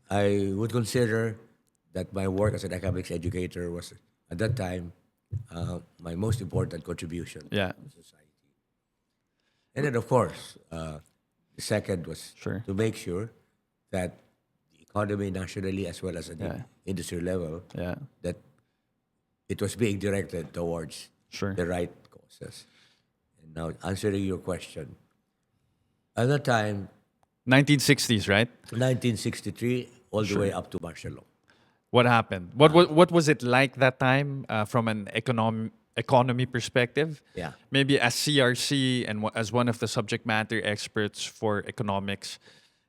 I would consider that my work as an economics educator was, at that time, my most important contribution Yeah. to society. And then, of course, the second was Sure. to make sure that the economy nationally as well as at the Yeah. industry level, Yeah. that it was being directed towards Sure. the right causes. And now, answering your question, at that time, 1960s, right? 1963, all the way Sure. up to martial law. What happened? What was it like that time from an economy perspective? Yeah. Maybe as CRC and as one of the subject matter experts for economics,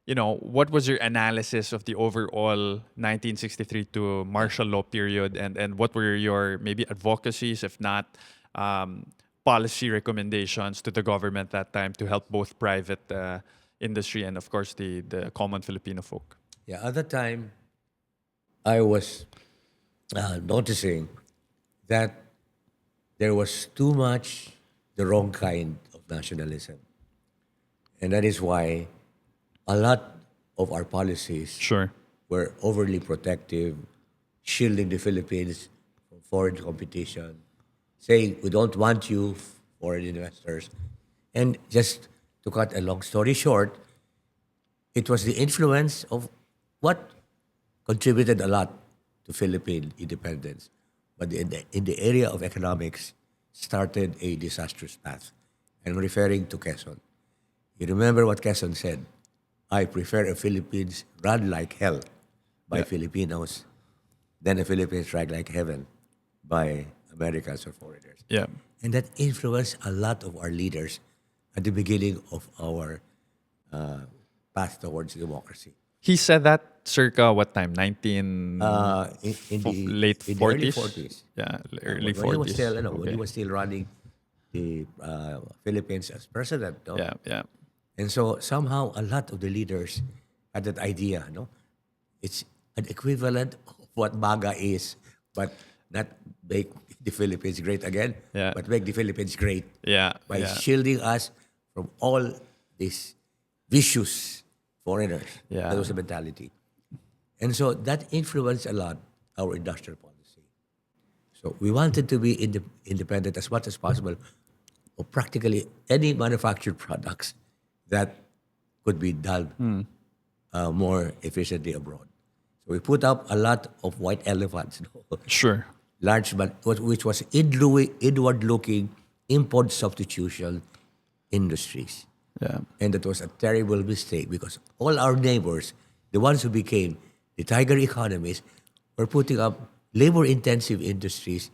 what was your analysis of the overall 1963 to martial law period, and what were your maybe advocacies, if not policy recommendations to the government that time to help both private industry and of course the common Filipino folk? Yeah, at that time, I was noticing that there was too much the wrong kind of nationalism. And that is why a lot of our policies Sure. were overly protective, shielding the Philippines from foreign competition, saying we don't want you, foreign investors. And just to cut a long story short, it was the influence of what contributed a lot to Philippine independence, but in the area of economics, started a disastrous path. I'm referring to Quezon. You remember what Quezon said? I prefer a Philippines run like hell by Yeah. Filipinos than a Philippines run like heaven by Americans or foreigners. Yeah. And that influenced a lot of our leaders at the beginning of our path towards democracy. He said that circa what time? 19 late In the early 40s? 40s. Yeah, early When he was 40s. still, when he Okay. was still running the Philippines as president, no? Yeah, yeah. And so somehow a lot of the leaders had that idea, no? It's an equivalent of what MAGA is, but not make the Philippines great again, Yeah. but make the Philippines great Yeah, by yeah. shielding us from all these vicious foreigners. Yeah. That was the mentality. And so that influenced a lot our industrial policy. So we wanted to be independent as much as possible of practically any manufactured products that could be done more efficiently abroad. So we put up a lot of white elephants, Sure. large, but which was inward-looking import substitution industries. Yeah. And that was a terrible mistake because all our neighbors, the ones who became the tiger economies, were putting up labor intensive industries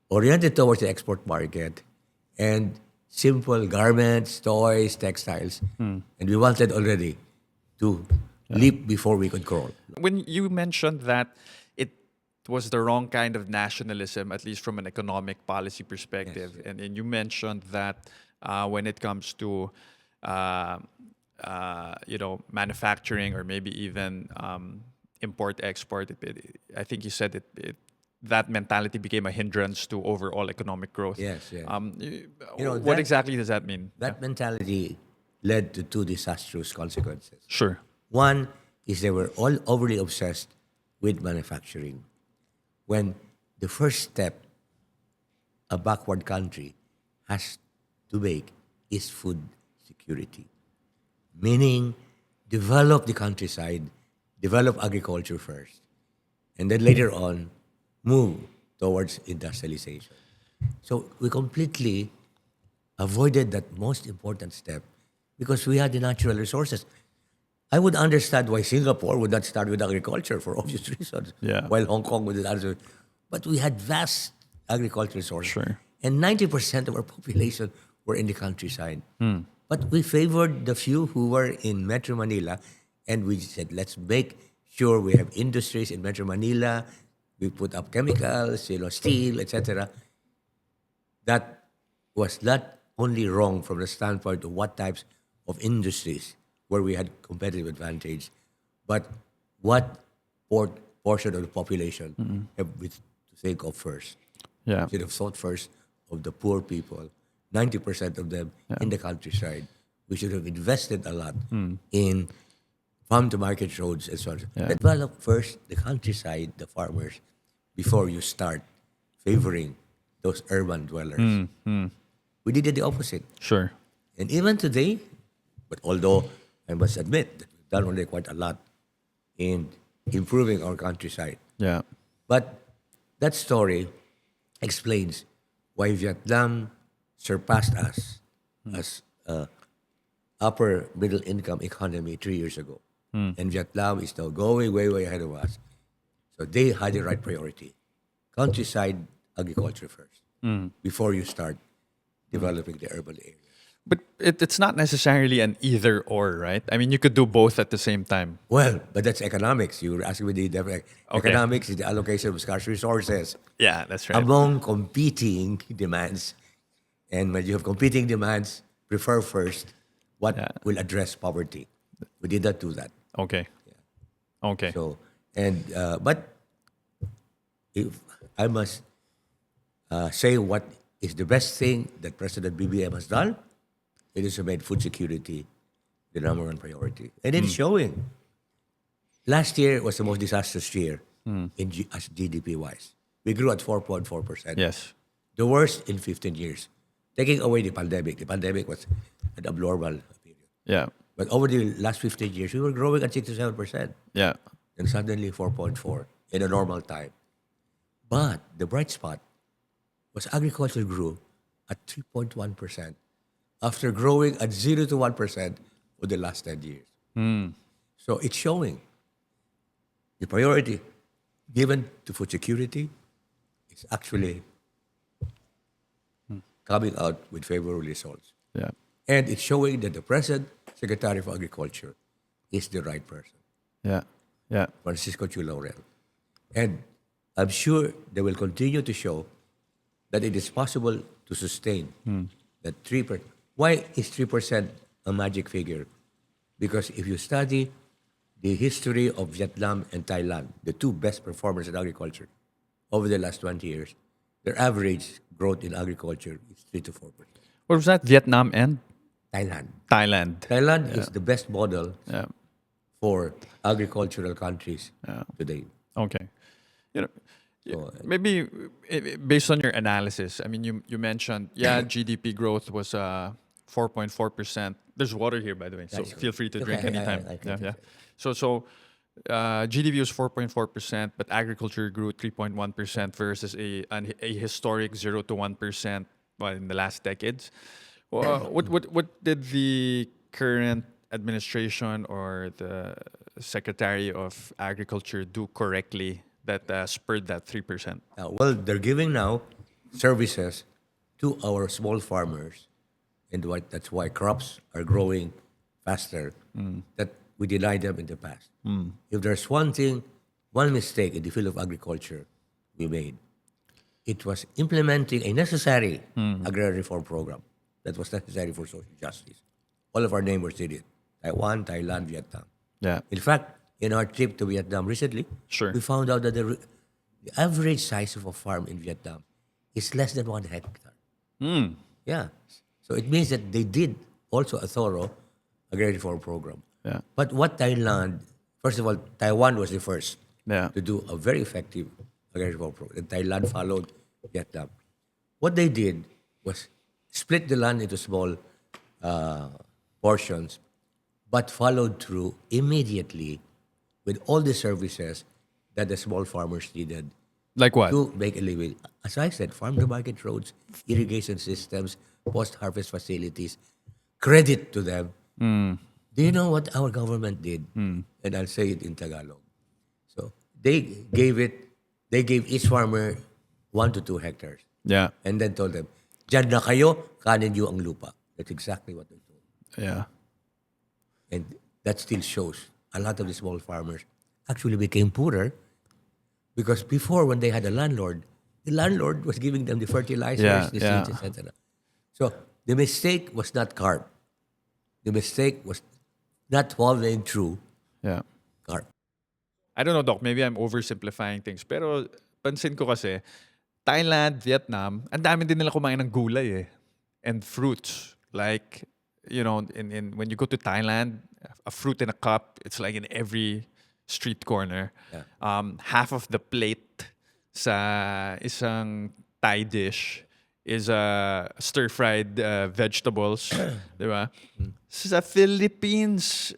oriented towards the export market and simple garments, toys, textiles. And we wanted already to leap before we could crawl. When you mentioned that it was the wrong kind of nationalism, at least from an economic policy perspective, Yes. and you mentioned that when it comes to manufacturing or maybe even import export, I think you said that mentality became a hindrance to overall economic growth. Yes, yes. What that- exactly does that mean? That mentality led to two disastrous consequences. Sure. One is they were all overly obsessed with manufacturing. When the first step a backward country has to make is food security, meaning develop the countryside, develop agriculture first, and then later on move towards industrialization. So we completely avoided that most important step because we had the natural resources. I would understand why Singapore would not start with agriculture for obvious reasons, Yeah. while Hong Kong would not. But we had vast agricultural resources. Sure. And 90% of our population were in the countryside. But we favored the few who were in Metro Manila, and we said, let's make sure we have industries in Metro Manila. We put up chemicals, steel, etc. That was not only wrong from the standpoint of what types of industries where we had competitive advantage, but what portion of the population have we to think of first. Yeah. We should have thought first of the poor people, 90% of them in the countryside. We should have invested a lot in farm to market roads and so on. Yeah. Develop first the countryside, the farmers, before you start favoring those urban dwellers. We did the opposite. Sure. And even today, but although I must admit that we've done already quite a lot in improving our countryside, Yeah. but that story explains why Vietnam surpassed us as a upper middle income economy 3 years ago. And Vietnam is now going way, way ahead of us. So they had the right priority. Countryside agriculture first before you start developing the urban area. But it's not necessarily an either or, right? I mean, you could do both at the same time. Well, but that's economics. You were asking me Okay. economics is the allocation of scarce resources Yeah, that's right. among competing demands. And when you have competing demands, prefer first what Yeah. will address poverty. We did not do that. Okay. Okay. So, and but if I must say what is the best thing that President BBM has done, it is to make food security the number one priority, and it's showing. Last year was the most disastrous year as GDP wise. We grew at 4.4%. Yes. The worst in 15 years. Taking away the pandemic. The pandemic was an abnormal period. Yeah. But over the last 15 years, we were growing at 6 to 7%. Yeah. And suddenly 4.4 in a normal time. But the bright spot was agriculture grew at 3.1% after growing at 0 to 1% for the last 10 years. So it's showing the priority given to food security is actually coming out with favorable results. Yeah. And it's showing that the present Secretary for Agriculture is the right person, Yeah. Yeah. Francisco Chu Laurel. And I'm sure they will continue to show that it is possible to sustain that 3%. Why is 3% a magic figure? Because if you study the history of Vietnam and Thailand, the two best performers in agriculture over the last 20 years, their average growth in agriculture is 3 to 4%. What was that? Vietnam and Thailand. Thailand. Thailand is the best model Yeah. for agricultural countries today. Okay. You know, So, maybe based on your analysis, I mean, you mentioned, GDP growth was 4.4%. There's water here, by the way, so That's feel free to drink okay, anytime. I can Yeah. take So GDP was 4.4%, but agriculture grew 3.1% versus a historic 0 to 1%, in the last decades. What did the current administration or the Secretary of Agriculture do correctly that spurred that 3%? well, they're giving now services to our small farmers, and that's why crops are growing faster that we denied them in the past. If there's one mistake in the field of agriculture we made, it was implementing a necessary agrarian reform program that was necessary for social justice. All of our neighbors did it. Taiwan, Thailand, Vietnam. Yeah. In fact, in our trip to Vietnam recently, Sure. we found out that the average size of a farm in Vietnam is less than 1 hectare. Yeah. So it means that they did also a thorough agrarian reform program. Yeah. But what Thailand, first of all, Taiwan was the first Yeah. to do a very effective agrarian reform program. And Thailand followed Vietnam. What they did was split the land into small portions, but followed through immediately with all the services that the small farmers needed Like what? to make a living. As I said, farm-to-market roads, irrigation systems, post-harvest facilities, credit to them. Do you know what our government did? And I'll say it in Tagalog. So they gave each farmer 1 to 2 hectares Yeah. and then told them, "Diyan na kayo, kanin niyo ang lupa." That's exactly what they told. Yeah. And that still shows a lot of the small farmers actually became poorer because before, when they had a landlord, the landlord was giving them the fertilizers, Yeah, the yeah. seeds, etc. So the mistake was not carp. The mistake was not following through Yeah. carp. I don't know, Doc. Maybe I'm oversimplifying things. Pero pansin ko kasi, Thailand, Vietnam, ang dami din nila kumain ng gulay eh. And fruits. Like, in when you go to Thailand, a fruit in a cup, it's like in every street corner. Yeah. Half of the plate sa isang Thai dish is stir-fried vegetables, di ba? Sa Philippines,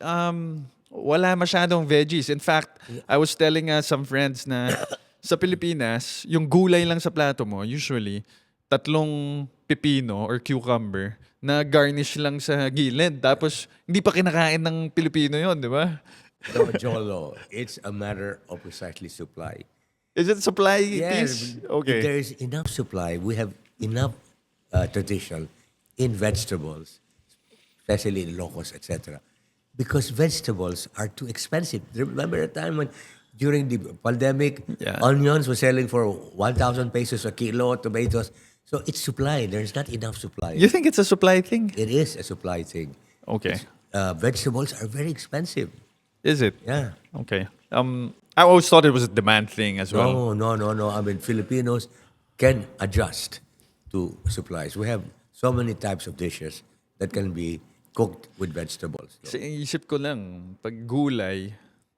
wala masyadong veggies. In fact, I was telling some friends na sa Pilipinas, yung gulay lang sa plato mo, usually, tatlong pipino or cucumber na garnish lang sa gilid. Tapos, hindi pa kinakain ng Pilipino yon, di ba? No, Jolo, it's a matter of precisely supply. Is it supply Yes, piece? if Okay. there is enough supply, we have enough tradition in vegetables, especially in locos, etc. Because vegetables are too expensive. Remember a time when during the pandemic, Yeah. onions were selling for 1,000 pesos a kilo, tomatoes. So it's supply. There's not enough supply. You think it's a supply thing? It is a supply thing. Okay. Vegetables are very expensive. Is it? Yeah. Okay. I always thought it was a demand thing as well. No. I mean, Filipinos can adjust to supplies. We have so many types of dishes that can be cooked with vegetables. Kasi isip ko lang, pag gulay,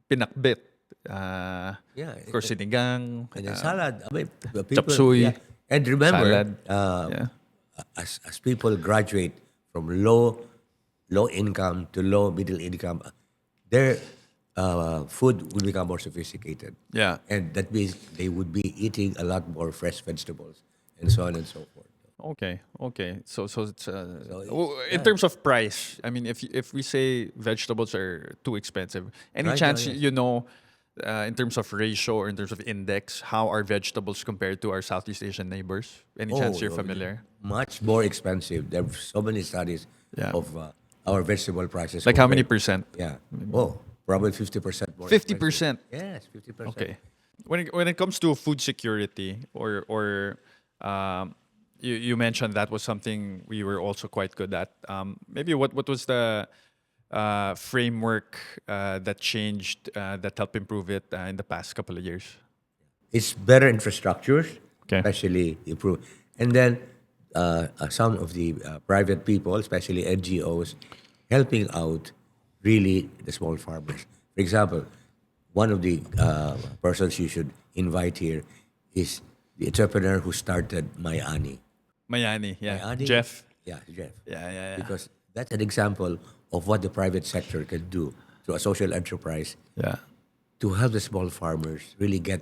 pinakbit. Yeah. Of course, sinigang. And then salad. I mean, the Chop suey, yeah. And remember, salad. Yeah. as people graduate from low income to low middle income, their food will become more sophisticated. Yeah. And that means they would be eating a lot more fresh vegetables and so on and so forth. Okay. So it's in yeah. terms of price. I mean, if we say vegetables are too expensive, any Right, chance yes. in terms of ratio or in terms of index, how are vegetables compared to our Southeast Asian neighbors? Any chance you're no, familiar? Much more expensive. There are so many studies Yeah. of our vegetable prices. Like how many compared- percent? Yeah. Oh, probably 50% more. 50%. expensive. Yes, 50%. Okay. When it comes to food security or you mentioned that was something we were also quite good at. Maybe what was the framework that changed that helped improve it in the past couple of years? It's better infrastructures, Okay. especially improve. And then some of the private people, especially NGOs, helping out really the small farmers. For example, one of the persons you should invite here is the entrepreneur who started Mayani. Mayani, yeah. Mayani- Jeff. Yeah, Jeff. Yeah. Because that's an example of what the private sector can do through a social enterprise Yeah. to help the small farmers really get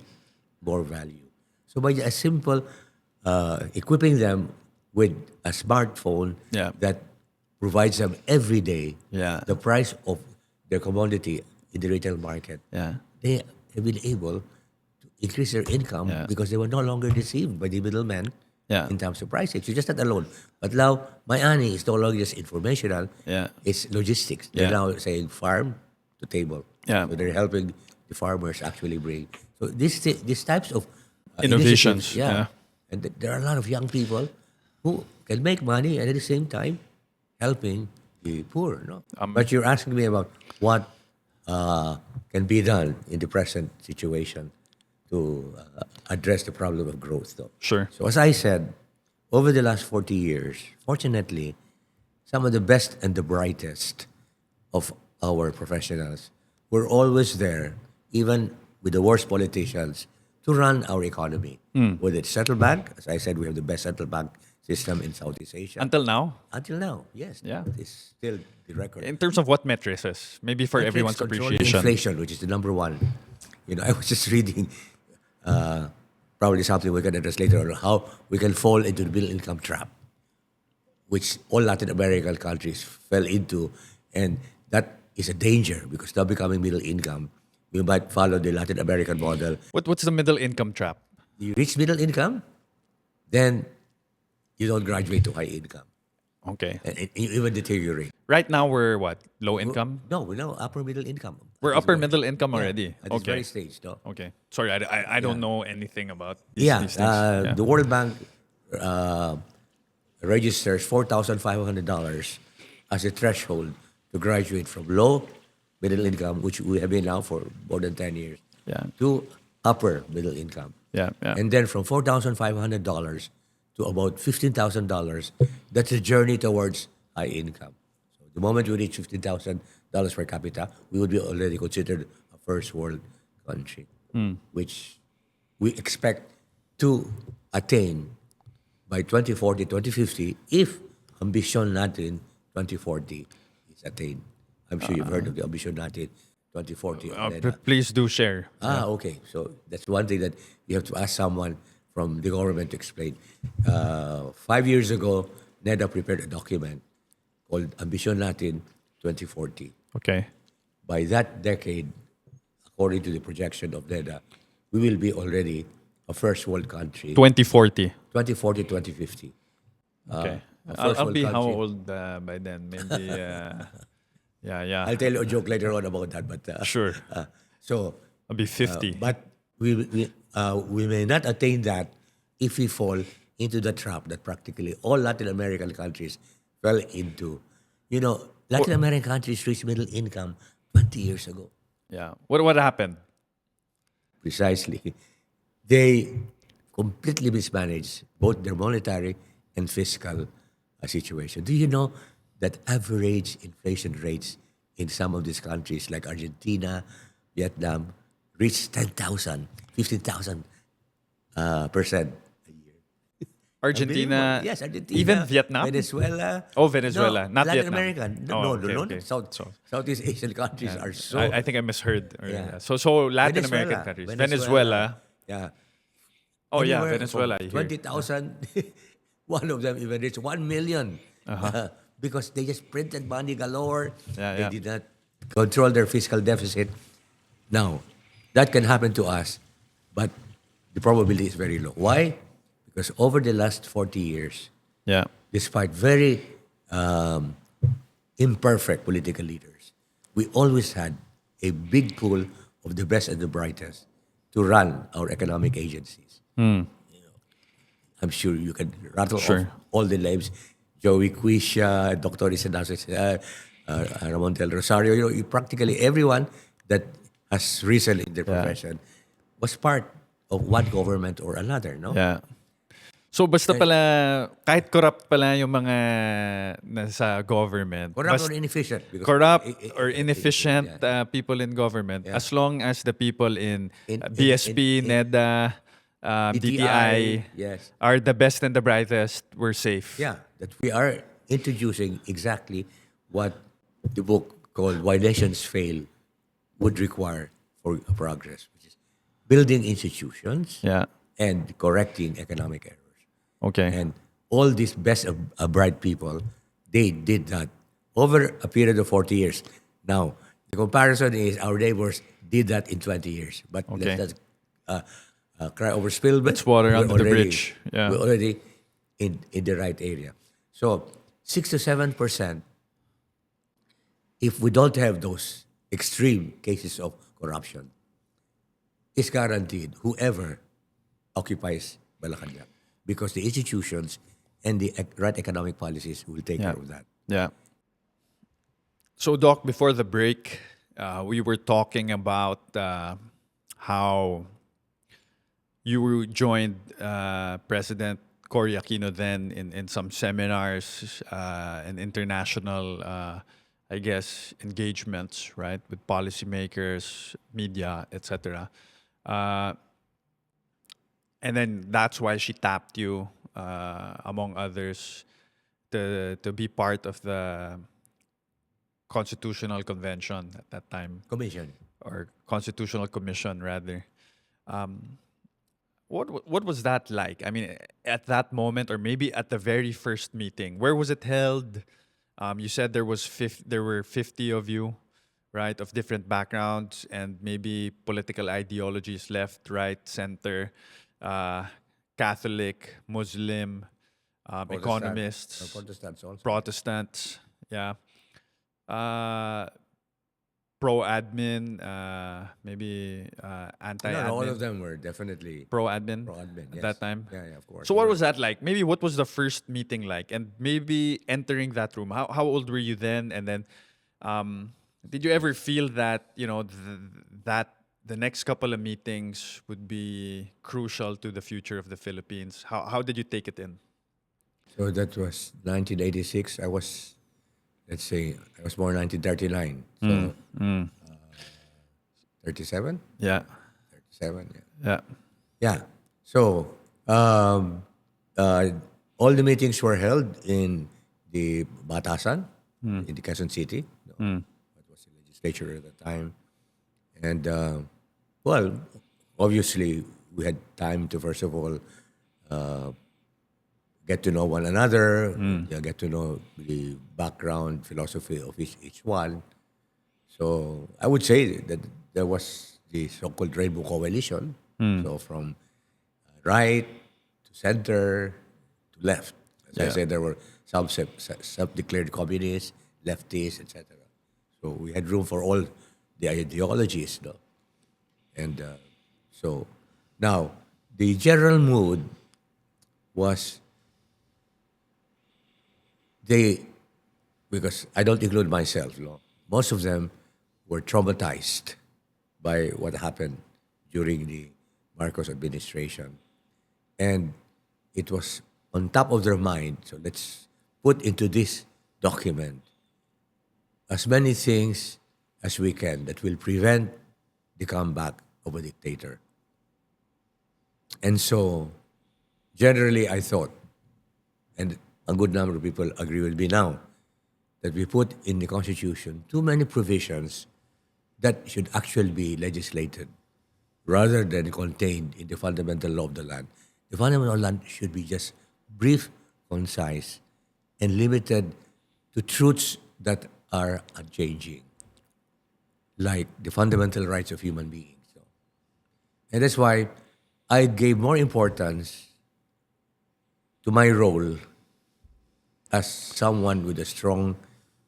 more value. So by a simple equipping them with a smartphone Yeah. that provides them every day Yeah. the price of their commodity in the retail market, Yeah. they have been able to increase their income Yeah. because they were no longer deceived by the middlemen Yeah. in terms of pricing. So just that alone. But now, Mayani is no longer just informational. Yeah. It's logistics. They're Yeah. now saying farm to table. Yeah. So they're helping the farmers actually bring. So these types of Innovations, initiatives, yeah. yeah. And there are a lot of young people who can make money and at the same time helping the poor. No? But you're asking me about what can be done in the present situation to address the problem of growth, though. Sure. So as I said, over the last 40 years, fortunately, some of the best and the brightest of our professionals were always there, even with the worst politicians, to run our economy. Whether it's central bank, as I said, we have the best central bank system in Southeast Asia. Until now, Until now, yes. Yeah. It's still the record. in terms of what matrices, maybe for everyone's Metrics controlling appreciation. inflation, which is the number one. I was just reading, probably something we can address later on, how we can fall into the middle income trap, which all Latin American countries fell into. And that is a danger because now becoming middle income, you might follow the Latin American model. What's the middle income trap? You reach middle income, then you don't graduate to high income. Okay. And you even deteriorate. Right now we're what? Low income? No, we're now upper middle income. We're upper middle income already. At this Okay. very stage, no? Okay. Sorry, I don't know anything about these, Yeah, these things. the World Bank registers $4,500 as a threshold to graduate from low middle income, which we have been now for more than 10 years, Yeah. to upper middle income. Yeah. And then from $4,500 to about $15,000, that's a journey towards high income. The moment we reach $15,000 per capita, we would be already considered a first world country, which we expect to attain by 2040, 2050 if ambition natin 2040 is attained. I'm sure you've heard of the ambition natin 2040. Please do share. Okay. So that's one thing that you have to ask someone from the government to explain. 5 years ago, NEDA prepared a document called Ambition Natin 2040. Okay. By that decade, according to the projection of NEDA, we will be already a first world country. 2040. 2040, 2050. Okay. A I'll, first I'll world be how country. old by then? Maybe. Yeah. I'll tell you a joke later on about that. But Sure. so, I'll be 50. but we may not attain that if we fall into the trap that practically all Latin American countries fell into. Latin American countries reached middle income 20 years ago. Yeah. What happened? Precisely. They completely mismanaged both their monetary and fiscal situation. Do you know that average inflation rates in some of these countries like Argentina, Vietnam, reach 10,000, 15,000 percent a year? Argentina. Unbelievable. Yes, Argentina. Even Vietnam. Venezuela. Oh, Venezuela, No, not Latin Vietnam. American. Oh, No, okay, no. okay. Southeast Asian countries are so... I think I misheard. Yeah. So Latin Venezuela. American countries. Venezuela. Yeah. Oh yeah, Anywhere Venezuela. from I hear. 20,000, one of them even reached 1 million. Because they just printed money galore. Yeah, They yeah. did not control their fiscal deficit. Now, that can happen to us, but the probability is very low. Why? Because over the last 40 years, Yeah. despite very imperfect political leaders, we always had a big pool of the best and the brightest to run our economic agencies. I'm sure you can rattle Sure. off all the names. Joey Quisha, Dr. Isanasis, Ramon Del Rosario, practically everyone that has risen in their profession was part of one government or another, no? Yeah. So basta pala, kahit corrupt pala yung mga nasa government. Corrupt or inefficient. Because Corrupt or yeah. inefficient people in government, Yeah. as long as the people in In- BSP, in- NEDA, DTI yes. are the best and the brightest, we're safe. Yeah, that we are introducing exactly what the book called Why Nations Fail would require for progress, which is building institutions Yeah. and correcting economic errors. Okay. And all these best of bright people, they did that over a period of 40 years. Now, the comparison is our neighbors did that in 20 years. But Okay. let's cry over spilled milk. It's water We're under the already- bridge. Yeah. We're already in the right area. So 6 to 7%, if we don't have those extreme cases of corruption, is guaranteed whoever occupies Malacanang. Because the institutions and the right economic policies will take care of that. Yeah. So, Doc, before the break, we were talking about how you joined President Cory Aquino then in some seminars and international, I guess, engagements, right, with policymakers, media, etc. And then that's why she tapped you, among others, to be part of the Constitutional Convention at that time, Commission. or Constitutional Commission rather. What was that like? I mean, at that moment, or maybe at the very first meeting, where was it held? You said there were 50 of you, right, of different backgrounds and maybe political ideologies, left, right, center, Catholic, Muslim, economists, Protestants also. Protestants, yeah. Pro-admin, maybe anti-admin. No, all of them were definitely Pro-admin, pro-admin. at Yes. that time. Yeah, of course. So what was that like? Maybe what was the first meeting like? And maybe entering that room. How old were you then? And then did you ever feel that, that the next couple of meetings would be crucial to the future of the Philippines? How did you take it in? So that was 1986. I was let's say I was born 1939, so 37, Yeah. 37, yeah. Yeah. Yeah. So um, uh, all the meetings were held in the Batasan, in the Quezon City. That was the legislature at the time. And well, obviously, we had time to first of all get to know one another, get to know the background philosophy of each one. So I would say that there was the so-called Rainbow Coalition. So from right to center to left. As I Yeah. said, there were some self-declared communists, leftists, etc. So we had room for all the ideologies, no? And so now the general mood was they, because I don't include myself, no? Most of them were traumatized by what happened during the Marcos administration. And it was on top of their mind. So let's put into this document as many things as we can that will prevent the comeback of a dictator. And so, generally, I thought, and a good number of people agree with me now, that we put in the Constitution too many provisions that should actually be legislated rather than contained in the fundamental law of the land. The fundamental law should be just brief, concise, and limited to truths that are unchanging, like the fundamental rights of human beings. So, and that's why I gave more importance to my role as someone with a strong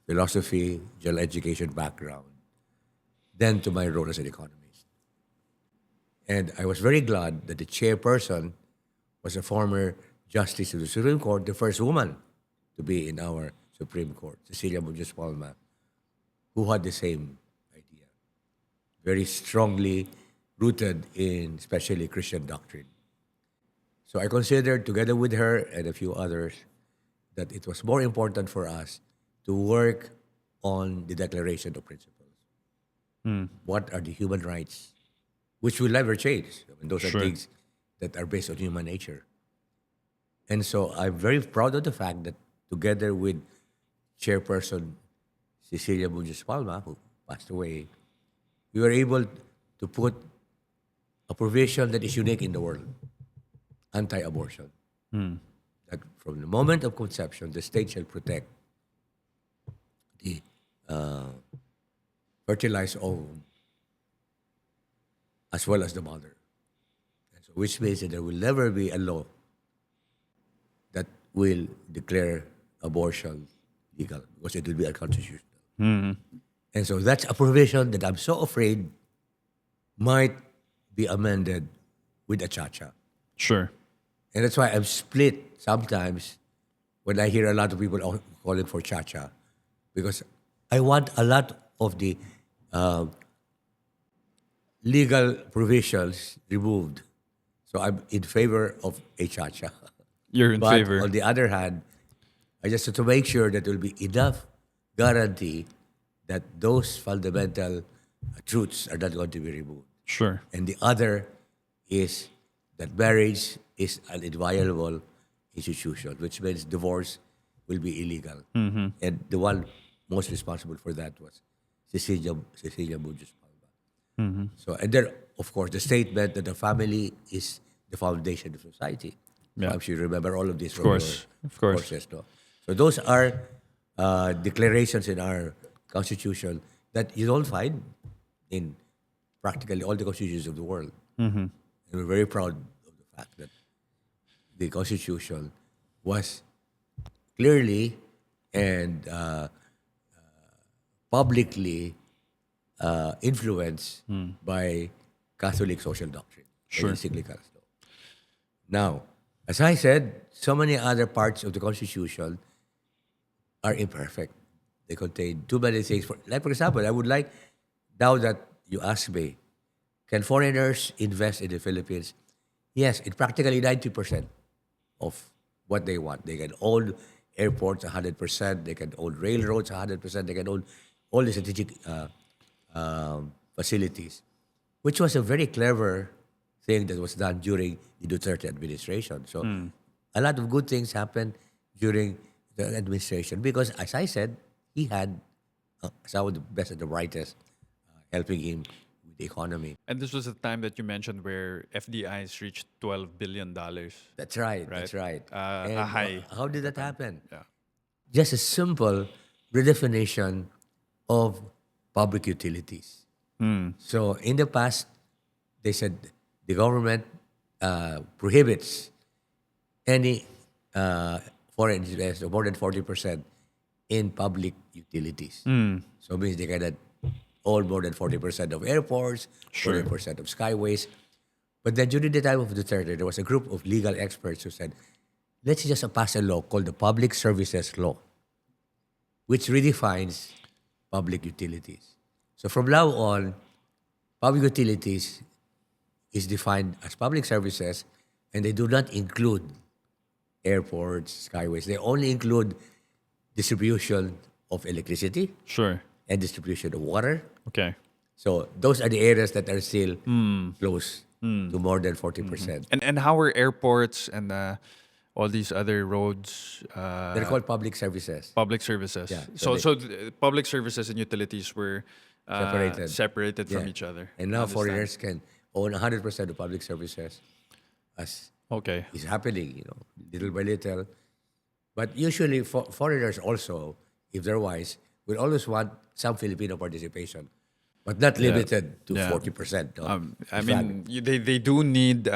philosophy, general education background than to my role as an economist. And I was very glad that the chairperson was a former justice of the Supreme Court, the first woman to be in our Supreme Court, Cecilia Munoz Palma, who had the same idea, very strongly rooted in especially Christian doctrine. So I considered, together with her and a few others, that it was more important for us to work on the Declaration of Principles. What are the human rights, which will never change? I mean, those are Sure. things that are based on human nature. And so I'm very proud of the fact that together with Chairperson Cecilia Munoz Palma, who passed away, we were able to put a provision that is unique in the world, anti-abortion. That from the moment of conception, the state shall protect the fertilized ovum as well as the mother. And so, which means that there will never be a law that will declare abortion legal because it will be unconstitutional. And so that's a provision that I'm so afraid might be amended with a cha-cha. Sure. And that's why I'm split sometimes when I hear a lot of people calling for cha-cha, because I want a lot of the legal provisions removed. So I'm in favor of a cha-cha. You're in But favor. on the other hand, I just have to make sure that there will be enough guarantee that those fundamental truths are not going to be removed. Sure. And the other is that marriage is an inviolable institution, which means divorce will be illegal. And the one most responsible for that was Cecilia Munoz Palma. So, and then, of course, the statement that the family is the foundation of society. So Yeah. I'm sure you remember all of this from course. your Of course. courses. No? So those are declarations in our constitution that you don't find in practically all the constitutions of the world. And we're very proud of the fact that the constitution was clearly and publicly influenced by Catholic social doctrine, Sure. the encyclicals. Now, as I said, so many other parts of the Constitution are imperfect. They contain too many things. Like, for example, I would like, now that you ask me, can foreigners invest in the Philippines? Yes, in practically 90% of what they want. They can own airports 100%. They can own railroads 100%. They can own all the strategic facilities, which was a very clever thing that was done during the Duterte administration. So a lot of good things happened during the administration because, as I said, he had some of the best and the brightest helping him with the economy. And this was the time that you mentioned where FDIs reached $12 billion. That's right. Right. That's right. A And high. how did that happen? Yeah. Just a simple redefinition of public utilities. So in the past, they said the government prohibits any foreign investment more than 40% in public utilities. So it means they cannot own more than 40% of airports, 40% of skyways. But then during the time of Duterte, there was a group of legal experts who said, let's just pass a law called the Public Services Law, which redefines public utilities. So from now on, public utilities is defined as public services, and they do not include airports, skyways. They only include distribution of electricity Sure. and distribution of water. Okay. So those are the areas that are still close to more than 40%. And how are airports and all these other roads They're called public services. public services? Yeah, So so public services and utilities were separated from Yeah. each other. And now Understand. foreigners can own 100% of public services as Okay. is happening, little by little. But usually foreigners also, if they're wise, will always want some Filipino participation, but not limited to Yeah. 40%. No? I In fact, mean, they do need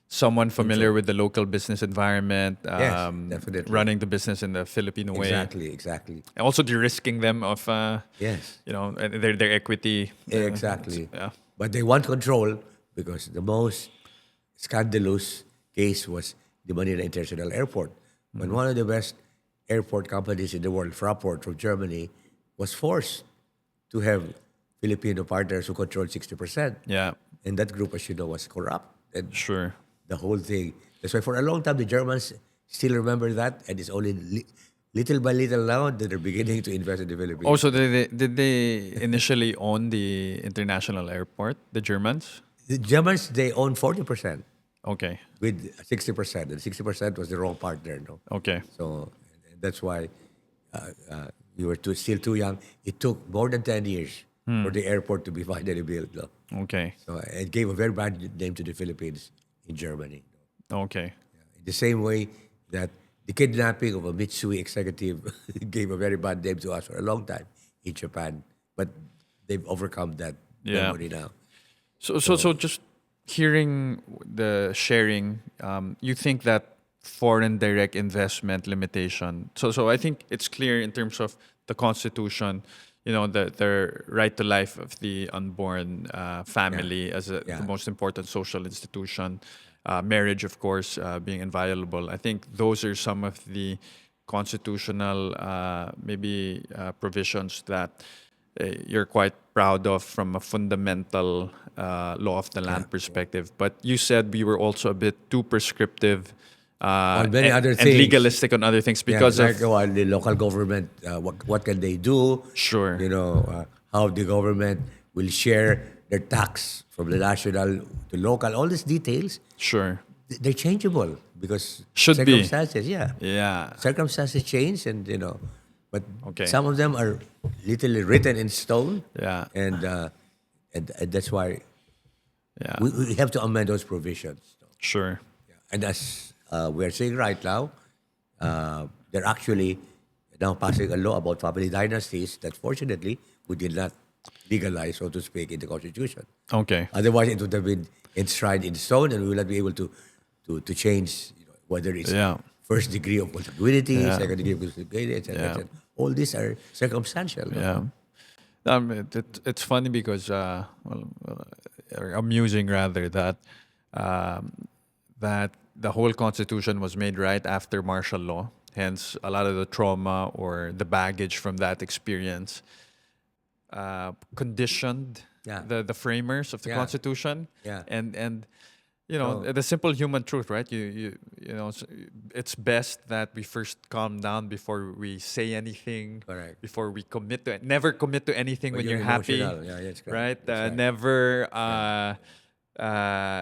someone familiar with the local business environment, Yes, definitely. running the business in the Filipino way, exactly. and also de-risking them of Yes, their equity. exactly. Yeah. But they want control because the most scandalous case was the Manila International Airport. When one of the best airport companies in the world, Fraport from Germany, was forced to have Filipino partners who controlled 60%. Yeah. And that group, as you know, was corrupt. And Sure. the whole thing. That's why for a long time, the Germans still remember that. And it's only little by little now that they're beginning to invest in the Philippines. Also, did they initially own the international airport, the Germans? The Germans, they own 40% Okay. with 60%. And 60% was the wrong partner. No? Okay. So that's why we were still too young. It took more than 10 years for the airport to be finally built. No? Okay. So it gave a very bad name to the Philippines in Germany. Okay. In the same way that the kidnapping of a Mitsui executive gave a very bad name to us for a long time in Japan. But they've overcome that Yeah. memory now. So just hearing the sharing, you think that foreign direct investment limitation. So I think it's clear in terms of the Constitution, the right to life of the unborn family as the most important social institution. Marriage, of course, being inviolable. I think those are some of the constitutional provisions that you're quite proud of from a fundamental law of the land perspective. But you said we were also a bit too prescriptive On many other and things. legalistic on other things because like, of the local government, what can they do? Sure. How the government will share their tax from the national to local. All these details, sure. they're changeable because Should be. circumstances. Yeah. Circumstances change, and but Okay. some of them are literally written in stone. Yeah. And that's why Yeah. we have to amend those provisions. Sure. And as we're seeing right now, they're actually now passing a law about family dynasties that fortunately we did not legalize, so to speak, in the Constitution. Okay. Otherwise, it would have been enshrined in stone, and we will not be able to change whether it's Yeah. first degree of consanguinity, Yeah. second degree of consanguinity, etc. Yeah. etc. All these are circumstantial. no? Yeah. It's funny because, or amusing rather, that that the whole Constitution was made right after martial law. Hence, a lot of the trauma or the baggage from that experience conditioned Yeah. the framers of the Yeah. Constitution. Yeah. And you know, the simple human truth, right? You know, it's best that we first calm down before we say anything, Correct. before we commit to it. Never commit to anything when you're happy, emotional. Yeah, that's correct. right? That's right. Never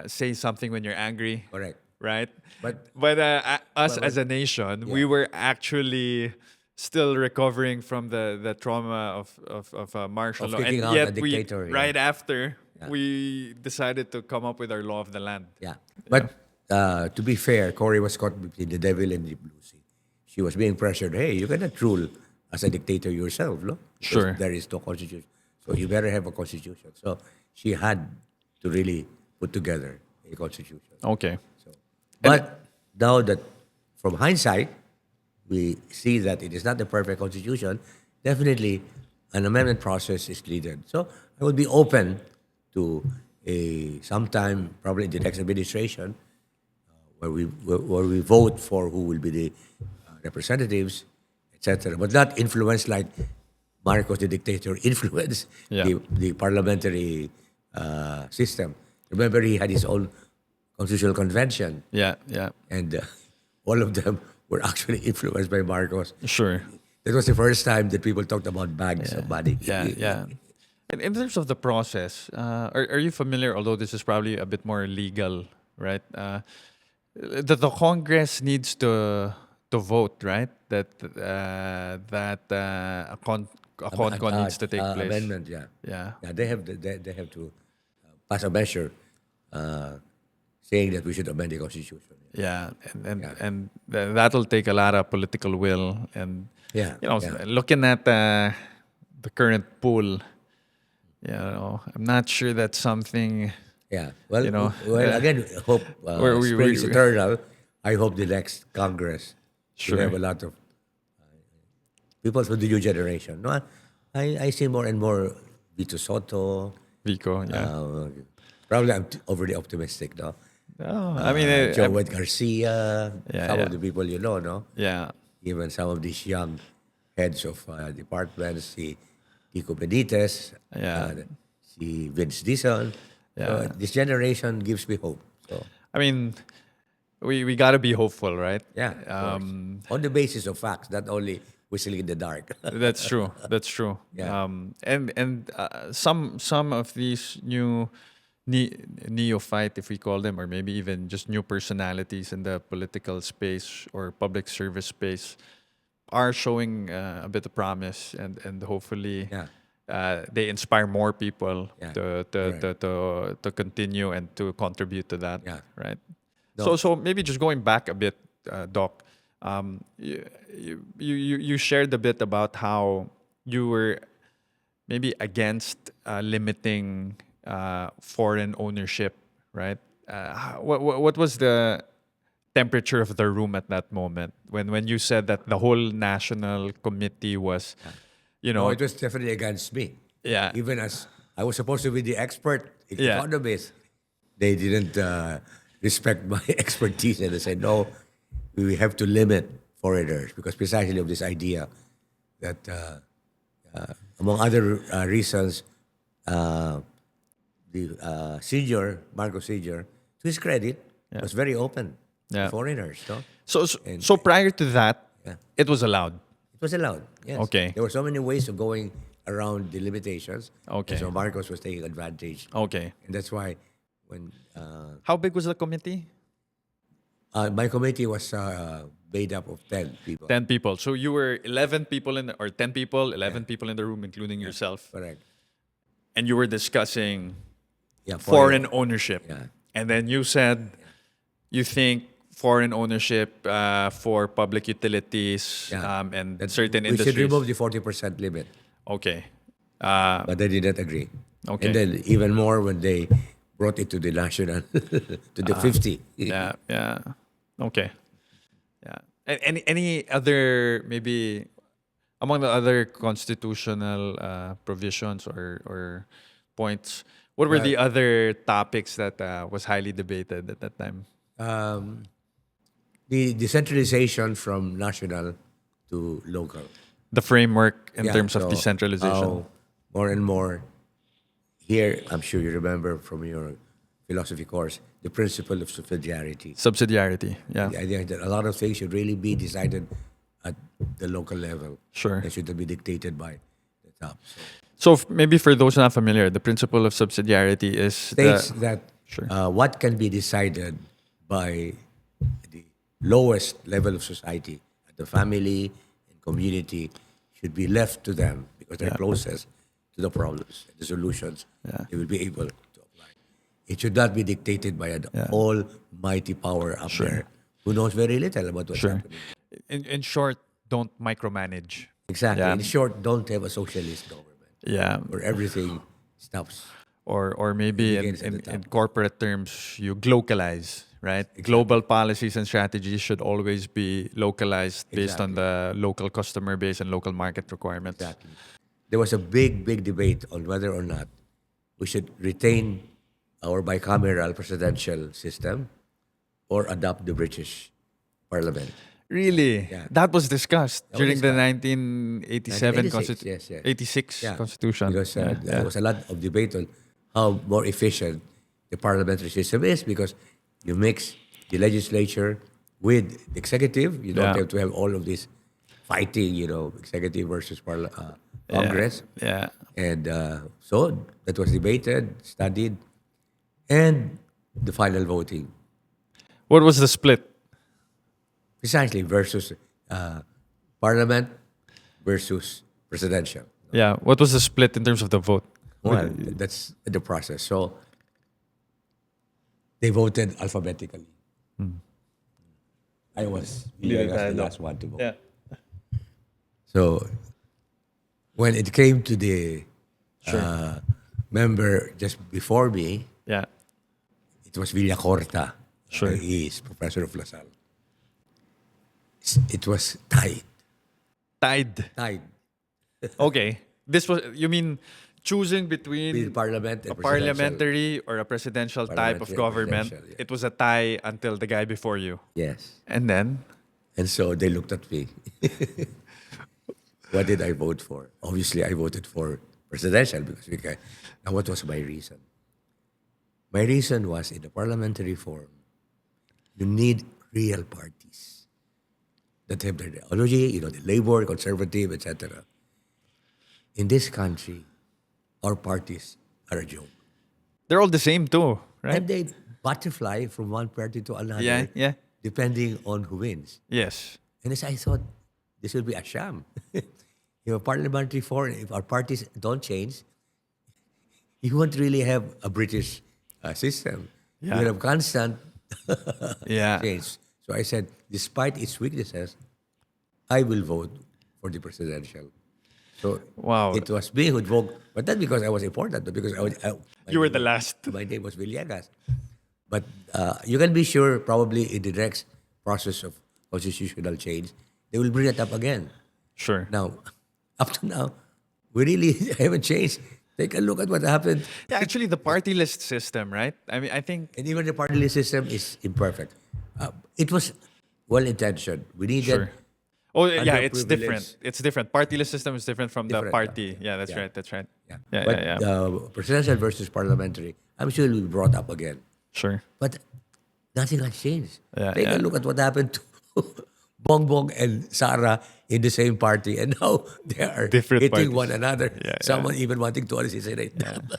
say something when you're angry, Correct. right? But Us but- as a nation, we yeah. were actually still recovering from the trauma of martial Of law, kicking and out a yet we dictator, yeah. right after we decided to come up with our law of the land. Yeah. But to be fair, Cory was caught between the devil and the blue sea. She was being pressured, hey, you cannot rule as a dictator yourself, no? Because Sure. there is no constitution. So you better have a constitution. So she had to really put together a constitution. Okay. But now that from hindsight, we see that it is not the perfect constitution, definitely an amendment process is needed. So I would be open to a sometime, probably in the next administration, where we vote for who will be the representatives, etc. But not influence like Marcos, the dictator, influence Yeah. the parliamentary system. Remember, he had his own constitutional convention, Yeah. Yeah. and all of them were actually influenced by Marcos. Sure. That was the first time that people talked about bags of money. Yeah, yeah. In terms of the process, are you familiar? Although this is probably a bit more legal, right? The Congress needs to vote, right? That a con needs to take place. Amendment, yeah. Yeah. Yeah, they have to pass a measure saying that we should amend the constitution. Yeah, and that'll take a lot of political will, and Yeah, you know, yeah. looking at the current pool, you know, I'm not sure that's something. Yeah. Well, You know, again, hope we- spring is we- eternal. I hope the next Congress Sure. will have a lot of people from the new generation. No, I see more and more Vito Soto. Vico, yeah. Probably I'm overly optimistic, no? Oh, I mean, Joe Garcia, Yeah, some yeah. of the people you know, no? yeah, Even some of these young heads of departments, si Kiko Benitez, Yeah. si Vince Dizon. Yeah. So this generation gives me hope. So I mean, we gotta be hopeful, right? yeah, of course. On the basis of facts, not only whistling in the dark. That's true. That's true. Yeah. And some of these new neophyte, if we call them, or maybe even just new personalities in the political space or public service space, are showing a bit of promise, and hopefully Yeah. they inspire more people Yeah. to continue and to contribute to that. Yeah. Right. No. So maybe just going back a bit, Doc. You shared a bit about how you were maybe against limiting foreign ownership, right? What was the temperature of the room at that moment when you said that the whole national committee was, you know, No, it was definitely against me. yeah, Even as I was supposed to be the expert Yeah. economist, they didn't respect my expertise, and they said, no, we have to limit foreigners because precisely of this idea that, among other reasons, the senior, Marco Senior, to his credit, was very open Yeah. to foreigners. No? so prior to that, Yeah. it was allowed. It was allowed. Yes. Okay. There were so many ways of going around the limitations. Okay. And so Marcos was taking advantage. Okay. And that's why when How big was the committee? my committee was made up of 10 people. 10 people. So you were 11 people or 10 people, 11 people in the room, including yourself. Correct. And you were discussing Yeah, foreign ownership. Yeah. And then you said you think foreign ownership for public utilities Yeah. and that certain we should industries. remove the 40% limit. Okay. But they did not agree. Okay. And then even more when they brought it to the national, to the 50. Yeah. Yeah. Okay. Yeah. And any other, maybe among the other constitutional provisions or points, what were the other topics that was highly debated at that time? The decentralization from national to local. The framework in Yeah, terms of so decentralization. how more and more here, I'm sure you remember from your philosophy course, the principle of subsidiarity. Subsidiarity. Yeah. The idea that a lot of things should really be decided at the local level. Sure. They shouldn't be dictated by the top. So maybe for those not familiar, the principle of subsidiarity is States the, that Sure. what can be decided by the lowest level of society, the family and community, should be left to them because they're closest to the problems, the solutions they will be able to apply. It should not be dictated by an almighty power up there who knows very little about what's happening. in short, don't micromanage. Exactly. Yeah. In short, don't have a socialist government Yeah. where everything stops. Or maybe begins at the in top. corporate terms, you glocalize, right? Global policies and strategies should always be localized based on the local customer base and local market requirements. Exactly. There was a big debate on whether or not we should retain our bicameral presidential system or adopt the British Parliament. Really? Yeah. That was discussed That was during the discussed. 1987 yes, yes. 86 Yeah. Constitution. Because Yeah, there was a lot of debate on how more efficient the parliamentary system is because you mix the legislature with the executive. You don't Yeah. have to have all of this fighting, executive versus Congress. Yeah. And so that was debated, studied, and the final voting. What was the split? Precisely versus parliament versus presidential. Yeah. What was the split in terms of the vote? Well, that's the process. So they voted alphabetically. I was the last one to vote. Yeah. So when it came to the member just before me, Yeah. it was Villacorta. Sure. He is professor of LaSalle. It was tied. Tied. Okay. This was, you mean choosing between With parliament and a parliamentary or a presidential type of Parliamentary and government? presidential, yeah. It was a tie until the guy before you. Yes. And then? And so they looked at me. What did I vote for? Obviously, I voted for presidential because now what was my reason? My reason was in the parliamentary form, you need real parties that have their ideology, the labor, conservative, etc. In this country, our parties are a joke. They're all the same too, right? And they butterfly from one party to another, Yeah. depending on who wins. Yes. And as I thought, this will be a sham. If a parliamentary form, if our parties don't change, you won't really have a British system. Yeah. You will have constant Yeah. change. So I said, despite its weaknesses, I will vote for the presidential. So Wow. it was me who voted, but not because I was important, but because You were the last. My name was Villegas. But you can be sure, probably in the next process of constitutional change, they will bring it up again. Sure. Now, up to now, we really haven't changed. Take a look at what happened. Yeah, actually, the party list system, right? I mean, I think. And even the party list system is imperfect. It was well-intentioned. We needed Sure. Oh, yeah, it's underprivileged- different. It's different. Party list system is different from the Different, party. Yeah, that's yeah. right. That's right. Yeah. Yeah, But yeah. presidential versus parliamentary, I'm sure it will be brought up again. Sure. But nothing has changed. Yeah, Take yeah. a look at what happened to Bongbong and Sara in the same party, and now they are Different hitting parties. one another. Yeah, Someone even wanting to assassinate them.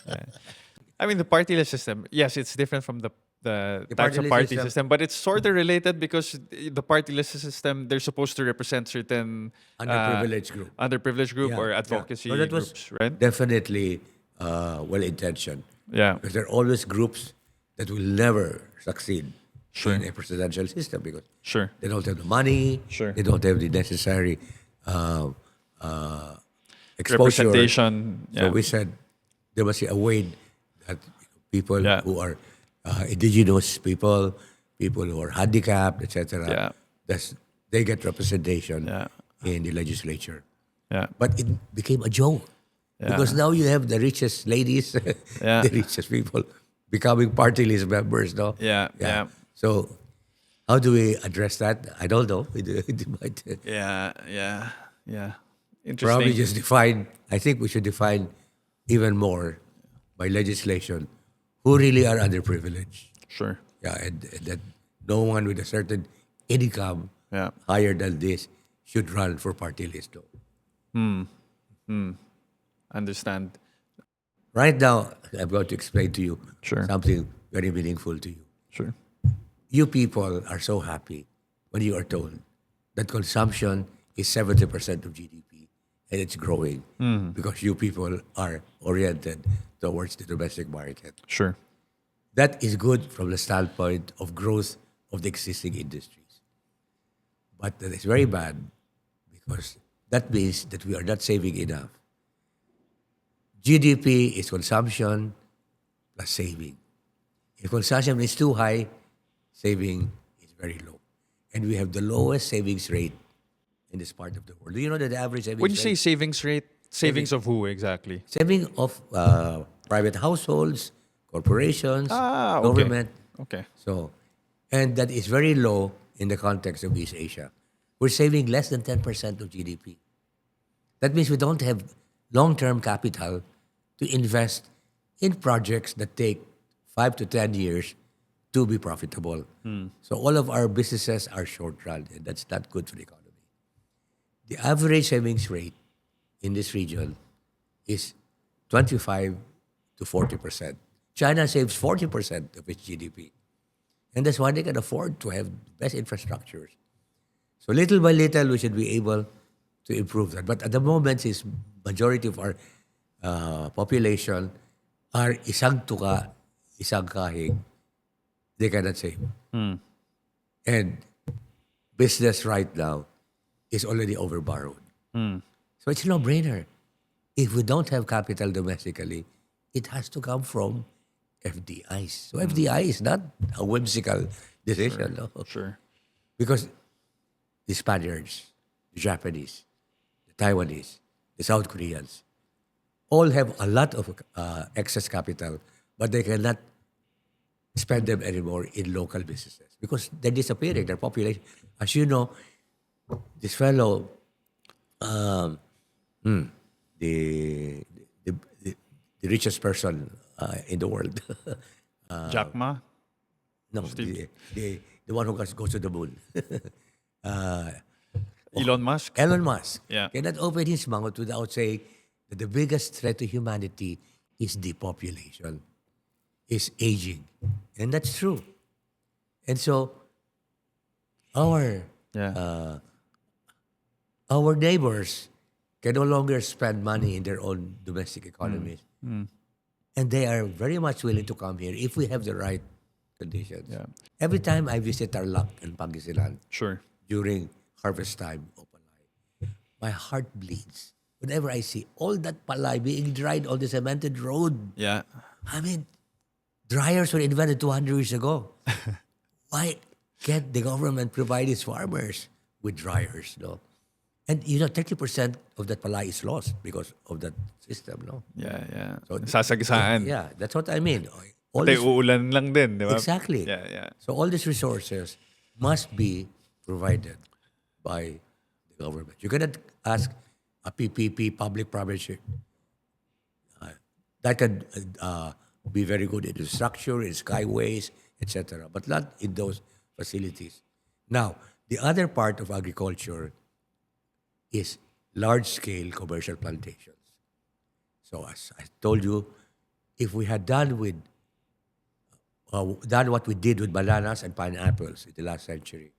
I mean, the party list system, yes, it's different from the types party of list party system- system, but it's sort of related because the party list system, they're supposed to represent certain Underprivileged group. underprivileged group Yeah, or yeah. advocacy Well, that was groups, right? Definitely well-intentioned. Yeah. Because there are always groups that will never succeed Sure. in a presidential system because Sure. they don't have the money, Sure. they don't have the necessary exposure. Representation. So Yeah. we said there must be a way that people Yeah. who are indigenous people who are handicapped, etc., Yeah. they get representation Yeah. in the legislature. Yeah. But it became a joke because now you have the richest ladies, Yeah. the richest people becoming party list members. No? Yeah, yeah. So how do we address that? I don't know. It might, Yeah. Interesting. probably just define. I think we should define even more by legislation who really are underprivileged. Sure. Yeah, and that no one with a certain income Yeah. higher than this should run for party list. No. Understand. Right now, I'm going to explain to you Sure. something very meaningful to you. Sure. You people are so happy when you are told that consumption is 70% of GDP and it's growing because you people are oriented towards the domestic market. Sure. That is good from the standpoint of growth of the existing industries. But that is very bad because that means that we are not saving enough. GDP is consumption plus saving. If consumption is too high, saving is very low. And we have the lowest savings rate in this part of the world. Do you know that the average savings When you say rate? savings rate, savings of who exactly? Saving of private households, corporations, Ah, okay. government. Okay. So, and that is very low in the context of East Asia. We're saving less than 10% of GDP. That means we don't have long-term capital to invest in projects that take 5 to 10 years to be profitable. So all of our businesses are short-run, and that's not good for the economy. The average savings rate in this region is 25 to 40%. China saves 40% of its GDP. And that's why they can afford to have best infrastructures. So little by little, we should be able to improve that. But at the moment, since majority of our population are isang tuka, isang kahig, they cannot save. And business right now is already overborrowed. So it's a no-brainer. If we don't have capital domestically, it has to come from FDIs. So FDI is not a whimsical decision. No? Sure. Because the Spaniards, the Japanese, the Taiwanese, the South Koreans, all have a lot of excess capital, but they cannot spend them anymore in local businesses because they're disappearing, their population. As you know, this fellow, the, the, the richest person in the world, Jack Ma? no, the one who goes to the moon. Elon Musk? Elon Musk Yeah. cannot open his mouth without saying that the biggest threat to humanity is depopulation, is aging. And that's true. And so our Yeah. our neighbors can no longer spend money in their own domestic economies. And they are very much willing to come here if we have the right conditions. Yeah. Every time I visit Tarlac and Pangasinan, Sure. during harvest time, o palay, my heart bleeds. Whenever I see all that palay being dried on the cemented road, Yeah. I mean, dryers were invented 200 years ago. Why can't the government provide its farmers with dryers? No? And 30% of that palay is lost because of that system. No? Yeah, yeah. So, Sasagasaan. Yeah, that's what I mean. All Pati this- uulan lang din, di ba? Exactly. Yeah, yeah. So all these resources must be provided by the government. You cannot ask a PPP, public private that can be very good in infrastructure, in skyways, etc., but not in those facilities. Now, the other part of agriculture is large-scale commercial plantations. So as I told you, if we had done what we did with bananas and pineapples in the last century,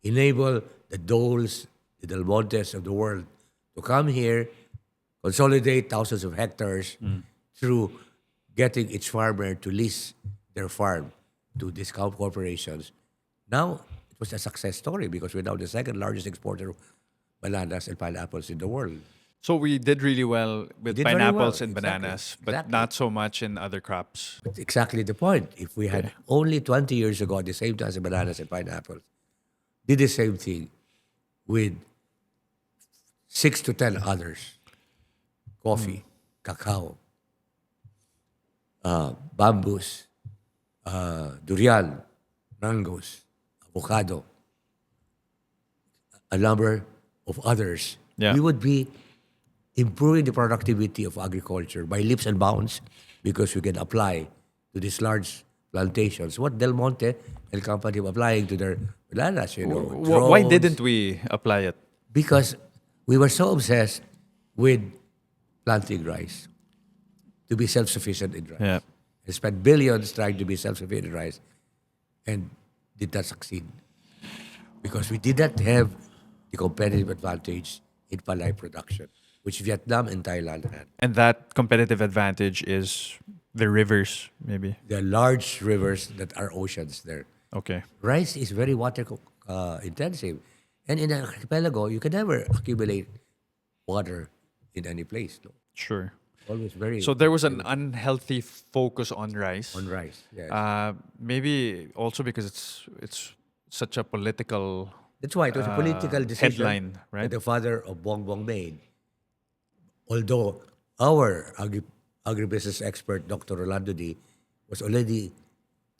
enable the Doles, the Del Montes of the world to come here, consolidate thousands of hectares through getting each farmer to lease their farm to discount corporations. Now, it was a success story because we're now the second largest exporter of bananas and pineapples in the world. So we did really well with did very well, pineapples and exactly, bananas, but exactly. not so much in other crops. That's exactly the point. If we had only 20 years ago, at the same time as bananas and pineapples, did the same thing with 6 to 10 others, coffee, cacao, bamboos, durian, mangoes, avocado, a number of others, Yeah. we would be improving the productivity of agriculture by leaps and bounds because we can apply to these large plantations, what Del Monte and company were applying to their bananas, Why drones, didn't we apply it? because we were so obsessed with planting rice to be self-sufficient in rice. Yeah. And spent billions trying to be self-sufficient in rice and did not succeed because we did not have the competitive advantage in palay production, which Vietnam and Thailand had. And that competitive advantage is the rivers, maybe. There are large rivers that are oceans there. Okay. Rice is very water intensive. And in an archipelago, you can never accumulate water in any place. No? Sure. Always very So there was an unhealthy focus on rice. on rice. Yes. Maybe also because it's such a political That's why it was a political decision headline, right? that the father of Bongbong made. Although our agribusiness expert, Dr. Rolando D, was already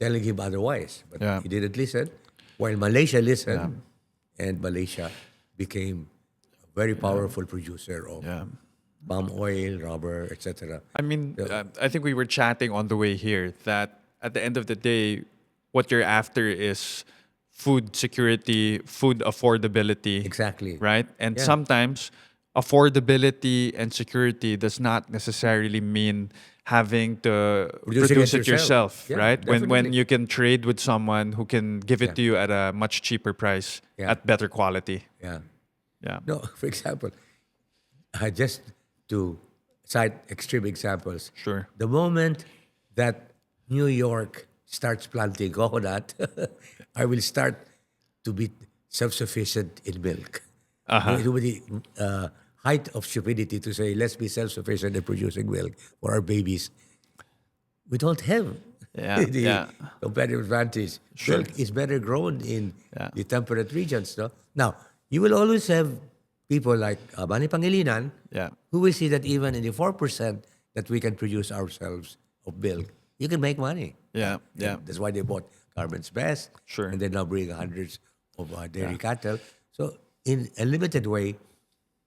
telling him otherwise, but Yeah. he didn't listen. While Malaysia listened, and Malaysia became a very powerful producer of Yeah. palm oil, rubber, etc. I mean, I think we were chatting on the way here that at the end of the day, what you're after is food security, food affordability. Exactly. Right? And Yeah. sometimes affordability and security does not necessarily mean having to Producing produce it it yourself. yourself, Yeah, right? When definitely. you can trade with someone who can give it Yeah. to you at a much cheaper price Yeah. at better quality. Yeah. Yeah. No, for example, just to cite extreme examples, Sure. the moment that New York starts planting coconut, I will start to be self-sufficient in milk. It would be the height of stupidity to say, let's be self-sufficient in producing milk for our babies. We don't have Yeah, the yeah. competitive advantage. Sure. Milk is better grown in Yeah. the temperate regions. No? Now, you will always have people like Manny Pangilinan Yeah. who will see that even in the 4% that we can produce ourselves of milk, you can make money. Yeah. Yeah. And that's why they bought Carmen's Best. Sure. And they now bring hundreds of dairy cattle. So in a limited way,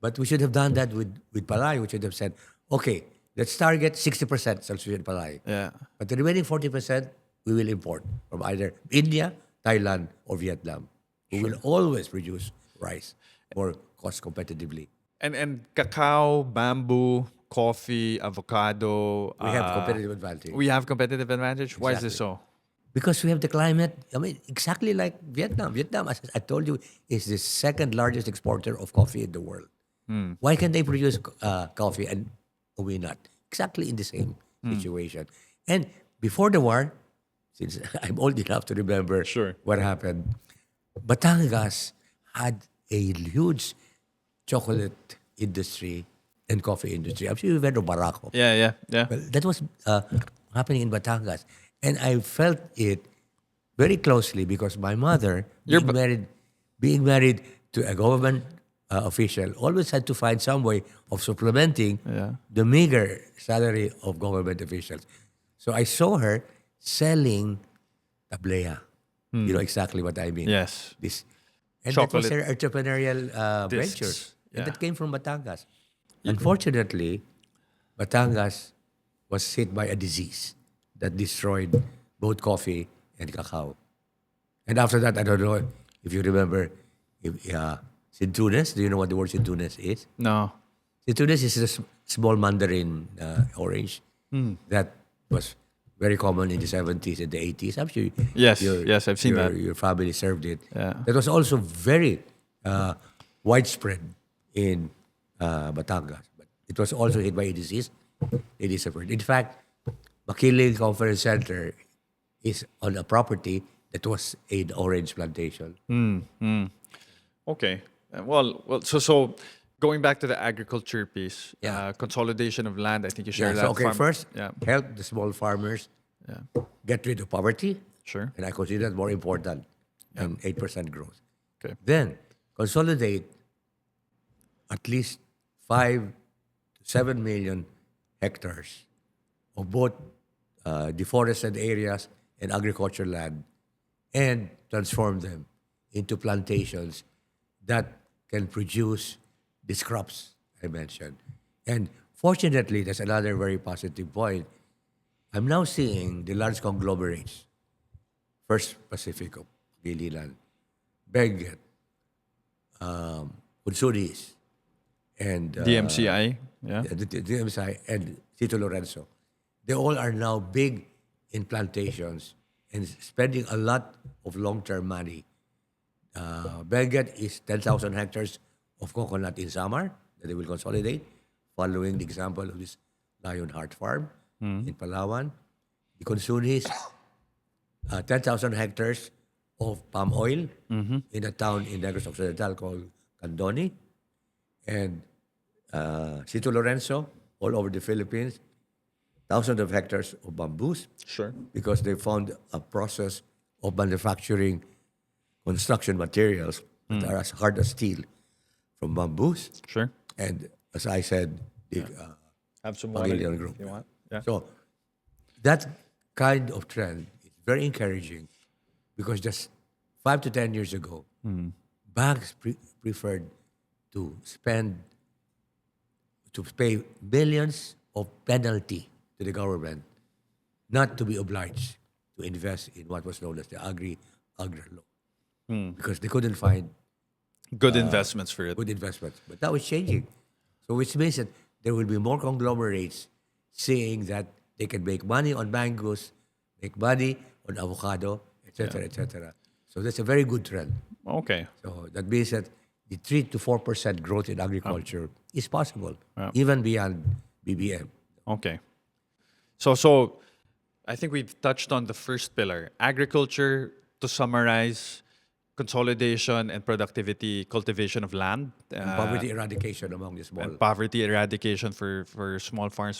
but we should have done that with Palay. We should have said, okay, let's target 60% self-sufficient Palay. Yeah. But the remaining 40% we will import from either India, Thailand, or Vietnam. We will always produce rice more cost competitively. And cacao, bamboo, coffee, avocado. We have competitive advantage. We have competitive advantage. Why is this so? Because we have the climate, I mean, exactly like Vietnam. Vietnam, as I told you, is the second largest exporter of coffee in the world. Why can they produce coffee and we not? Exactly in the same situation. And before the war, since I'm old enough to remember Sure. what happened, Batangas had a huge chocolate industry and coffee industry. I'm sure you've heard of Barako. Yeah, yeah, yeah. Well, that was happening in Batangas. And I felt it very closely because my mother, being married to a government official, always had to find some way of supplementing Yeah. the meager salary of government officials. So I saw her selling tablea. You know exactly what I mean. Yes. This, and Chocolate that was her entrepreneurial discs. venture. Yeah. And that came from Batangas. Unfortunately, Batangas was hit by a disease that destroyed both coffee and cacao. And after that, I don't know if you remember, Sintunes. Do you know what the word Sintunes is? No. Sintunes is a small mandarin orange that was very common in the 70s and the 80s. I'm sure Yes, yes, I've seen that. your family served it. Yeah. That was also very widespread in Batangas. But it was also hit by a disease. It disappeared. In fact, Makiling Conference Center is on a property that was an orange plantation. Okay. Well. So going back to the agriculture piece, Yeah. consolidation of land. I think you shared Yeah, that. so, okay, first, Yeah. help the small farmers get rid of poverty. Sure. And I consider that more important than 8% growth. Okay. Then, consolidate at least 5 to 7 million hectares of both deforested areas and agricultural land and transform them into plantations that can produce these crops I mentioned. And fortunately, that's another very positive point. I'm now seeing the large conglomerates, First Pacifico, Gililan, Benguet, Unsuris, and DMCI. Yeah. the MSI and Tito Lorenzo. They all are now big in plantations and spending a lot of long-term money. Benguet is 10,000 hectares of coconut in Samar that they will consolidate, following the example of this Lionheart Farm in Palawan. The Consunis, 10,000 hectares of palm oil in a town in Negros Occidental called Candoni. And Sito Lorenzo, all over the Philippines, thousands of hectares of bamboos Sure. because they found a process of manufacturing construction materials that are as hard as steel from bamboos. Sure. And as I said, the Have some Pavilion Group. if you want. Yeah. So that kind of trend is very encouraging because just 5 to 10 years ago, banks preferred to pay billions of penalty to the government, not to be obliged to invest in what was known as the agri law, because they couldn't find Good investments for it. good investments. But that was changing. So which means that there will be more conglomerates saying that they can make money on mangoes, make money on avocado, etc., etc. So that's a very good trend. Okay. So that means that the 3 to 4% growth in agriculture is possible, Yeah. even beyond BBM. Okay. So I think we've touched on the first pillar. Agriculture, to summarize, consolidation and productivity, cultivation of land, And poverty eradication among the small. and poverty eradication for small farms,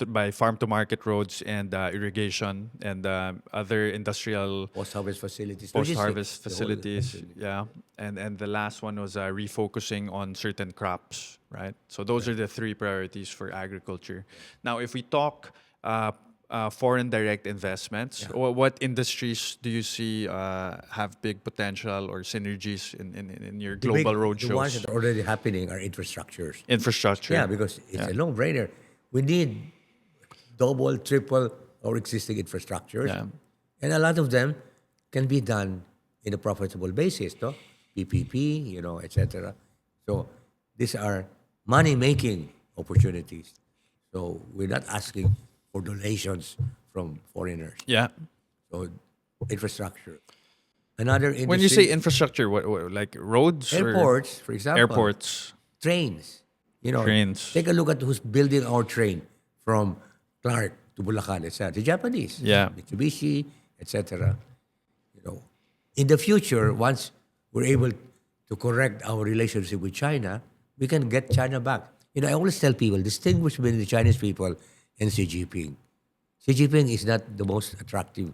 by farm to market roads and irrigation and other industrial Post-harvest facilities. post-harvest logistics, the whole facilities. Yeah. And the last one was refocusing on certain crops, right? So those are the three priorities for agriculture. Now, if we talk foreign direct investments, what industries do you see have big potential or synergies in your global The ones roadshows? that are already happening are infrastructures. Infrastructure. Yeah, because it's a no-brainer. We need double, triple our existing infrastructures. Yeah. And a lot of them can be done in a profitable basis, no? PPP, etc. So these are money-making opportunities. So we're not asking for donations from foreigners. Yeah. So infrastructure. Another industry. When you say infrastructure, what like roads? or airports, for example. Airports. Trains. Trains. Take a look at who's building our train from Clark to Bulacan, etc. The Japanese. Yeah. Mitsubishi, etc. In the future, once we're able to correct our relationship with China, we can get China back. I always tell people, distinguish between the Chinese people and Xi Jinping. Xi Jinping is not the most attractive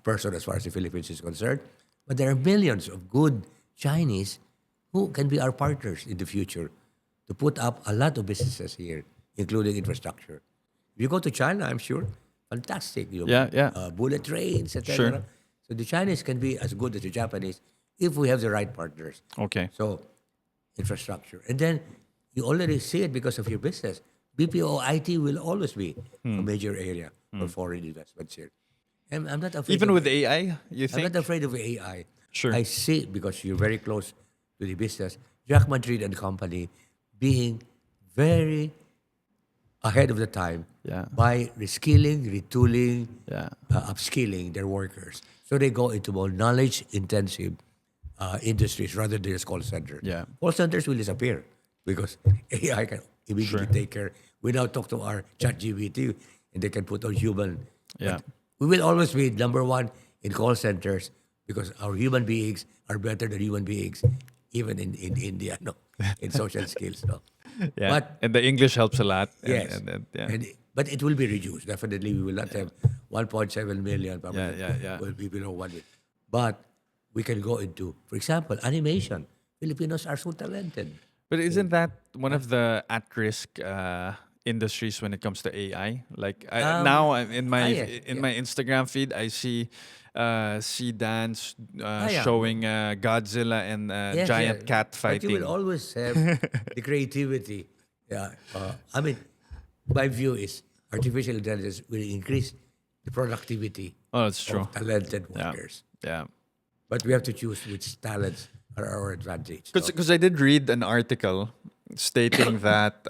person as far as the Philippines is concerned, but there are millions of good Chinese who can be our partners in the future to put up a lot of businesses here, including infrastructure. If you go to China, I'm sure, fantastic. Yeah. Bullet trains, etc. Sure. So the Chinese can be as good as the Japanese if we have the right partners. Okay. So infrastructure. And then you already see it because of your business. BPO IT will always be a major area for foreign investments here. And I'm not afraid Even of with AI, you I'm think? not afraid of AI. Sure. I see, because you're very close to the business, Jack Madrid and company being very ahead of the time Yeah. by reskilling, retooling, Yeah. upskilling their workers. So they go into more knowledge-intensive industries rather than just call centers. Yeah. Call centers will disappear because AI can immediately take care. We now talk to our ChatGPT and they can put on human. Yeah. But we will always be number one in call centers because our human beings are better than human beings, even in India, in social skills. Yeah. But and the English helps a lot. yes, Yeah. but it will be reduced. Definitely, we will not have 1.7 million. Probably Yeah. will be below 1 million. But we can go into, for example, animation. Filipinos are so talented. But isn't that one of the at-risk industries when it comes to AI? Like now in my my Instagram feed, I see Dance showing Godzilla and Yes, giant cat But fighting. you will always have the creativity. Yeah. My view is artificial intelligence will increase the productivity Oh, that's true. of talented Yeah. workers. Yeah. But we have to choose which talents are our advantage. No? Because I did read an article stating that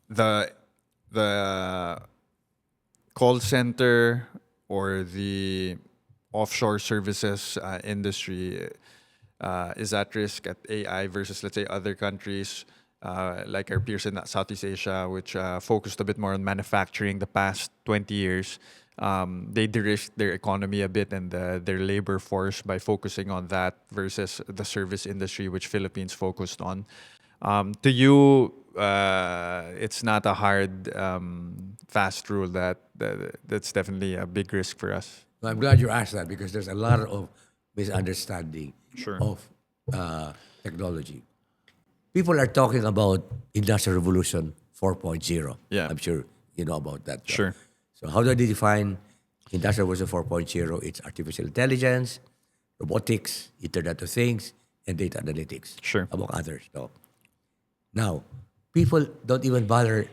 the the call center or the offshore services industry is at risk at AI versus, let's say, other countries like our peers in Southeast Asia, which focused a bit more on manufacturing the past 20 years. They de-risked their economy a bit and their labor force by focusing on that versus the service industry, which Philippines focused on. To you, it's not a hard, fast rule that's definitely a big risk for us. So I'm glad you asked that because there's a lot of misunderstanding Sure. of technology. People are talking about Industrial Revolution 4.0. Yeah. I'm sure you know about that. Sure. So how do they define Industrial Revolution 4.0? It's artificial intelligence, robotics, Internet of Things, and data analytics, Sure. among others. No? Now, people don't even bother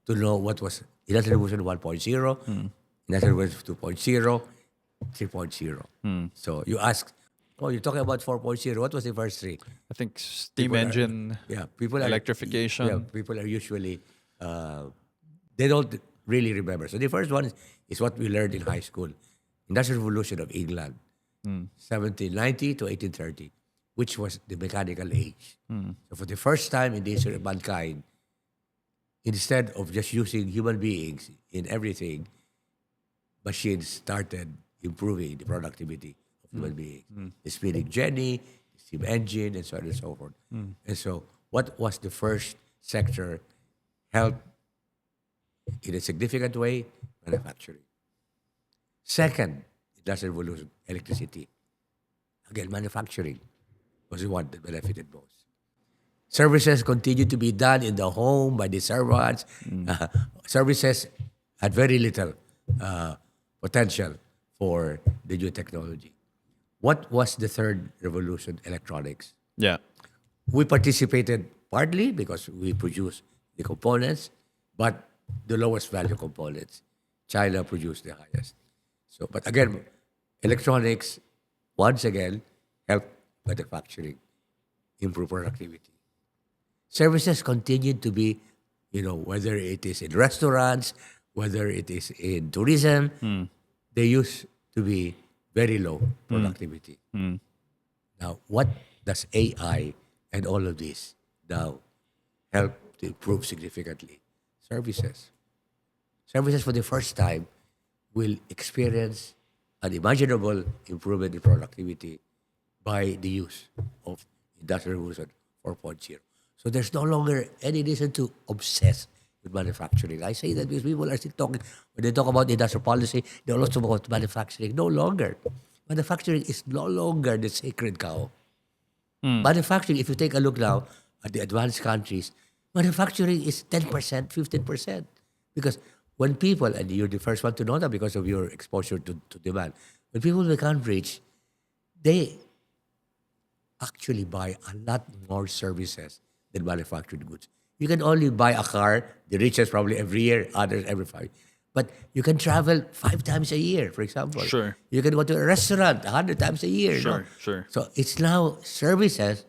to know what was Industrial Revolution 1.0, Industrial Revolution 2.0, 3.0. So you ask, oh, you're talking about 4.0. What was the first three? I think steam People are- engine, People are electrification. Yeah, people are usually they don't really remember. So the first one is what we learned in high school, Industrial Revolution of England, 1790 to 1830, which was the mechanical age. So for the first time in the history of mankind, instead of just using human beings in everything, machines started improving the productivity of human beings. The spinning jenny, the steam engine, and so on and so forth. And so, what was the first sector helped in a significant way? Manufacturing. Second, industrial revolution, electricity. Again, manufacturing was the one that benefited most. Services continued to be done in the home by the servants. Services had very little potential for the new technology. What was the third revolution? Electronics. Yeah. We participated partly because we produced the components, but the lowest value components. China produced the highest. So, but again, electronics once again helped manufacturing improve productivity. Services continued to be, whether it is in restaurants, whether it is in tourism, they used to be very low productivity. Now, what does AI and all of this now help to improve significantly? Services. Services for the first time will experience unimaginable improvement in productivity by the use of Industrial Revolution 4.0. So there's no longer any reason to obsess with manufacturing. I say that because people are still talking, when they talk about industrial policy, they also talk about manufacturing. No longer. Manufacturing is no longer the sacred cow. Manufacturing, if you take a look now at the advanced countries, manufacturing is 10%, 15%. Because when people, and you're the first one to know that because of your exposure to demand, when people become rich, they actually buy a lot more services than manufactured goods. You can only buy a car, the richest probably every year, others every 5. But you can travel 5 times a year, for example. Sure. You can go to a restaurant 100 times a year. Sure, no? sure. So it's now services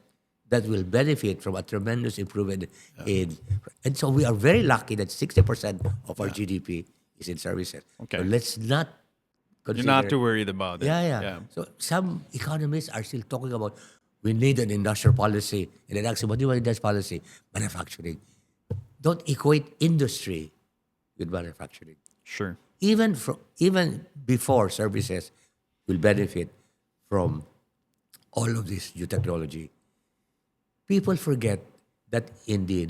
that will benefit from a tremendous improvement in. And so we are very lucky that 60% of our GDP is in services. Okay. So let's not You're consider. not too worried about it. Yeah. So some economists are still talking about we need an industrial policy. And then ask them, what do you want industrial policy? Manufacturing. Don't equate industry with manufacturing. Sure. Even before services will benefit from all of this new technology, people forget that in the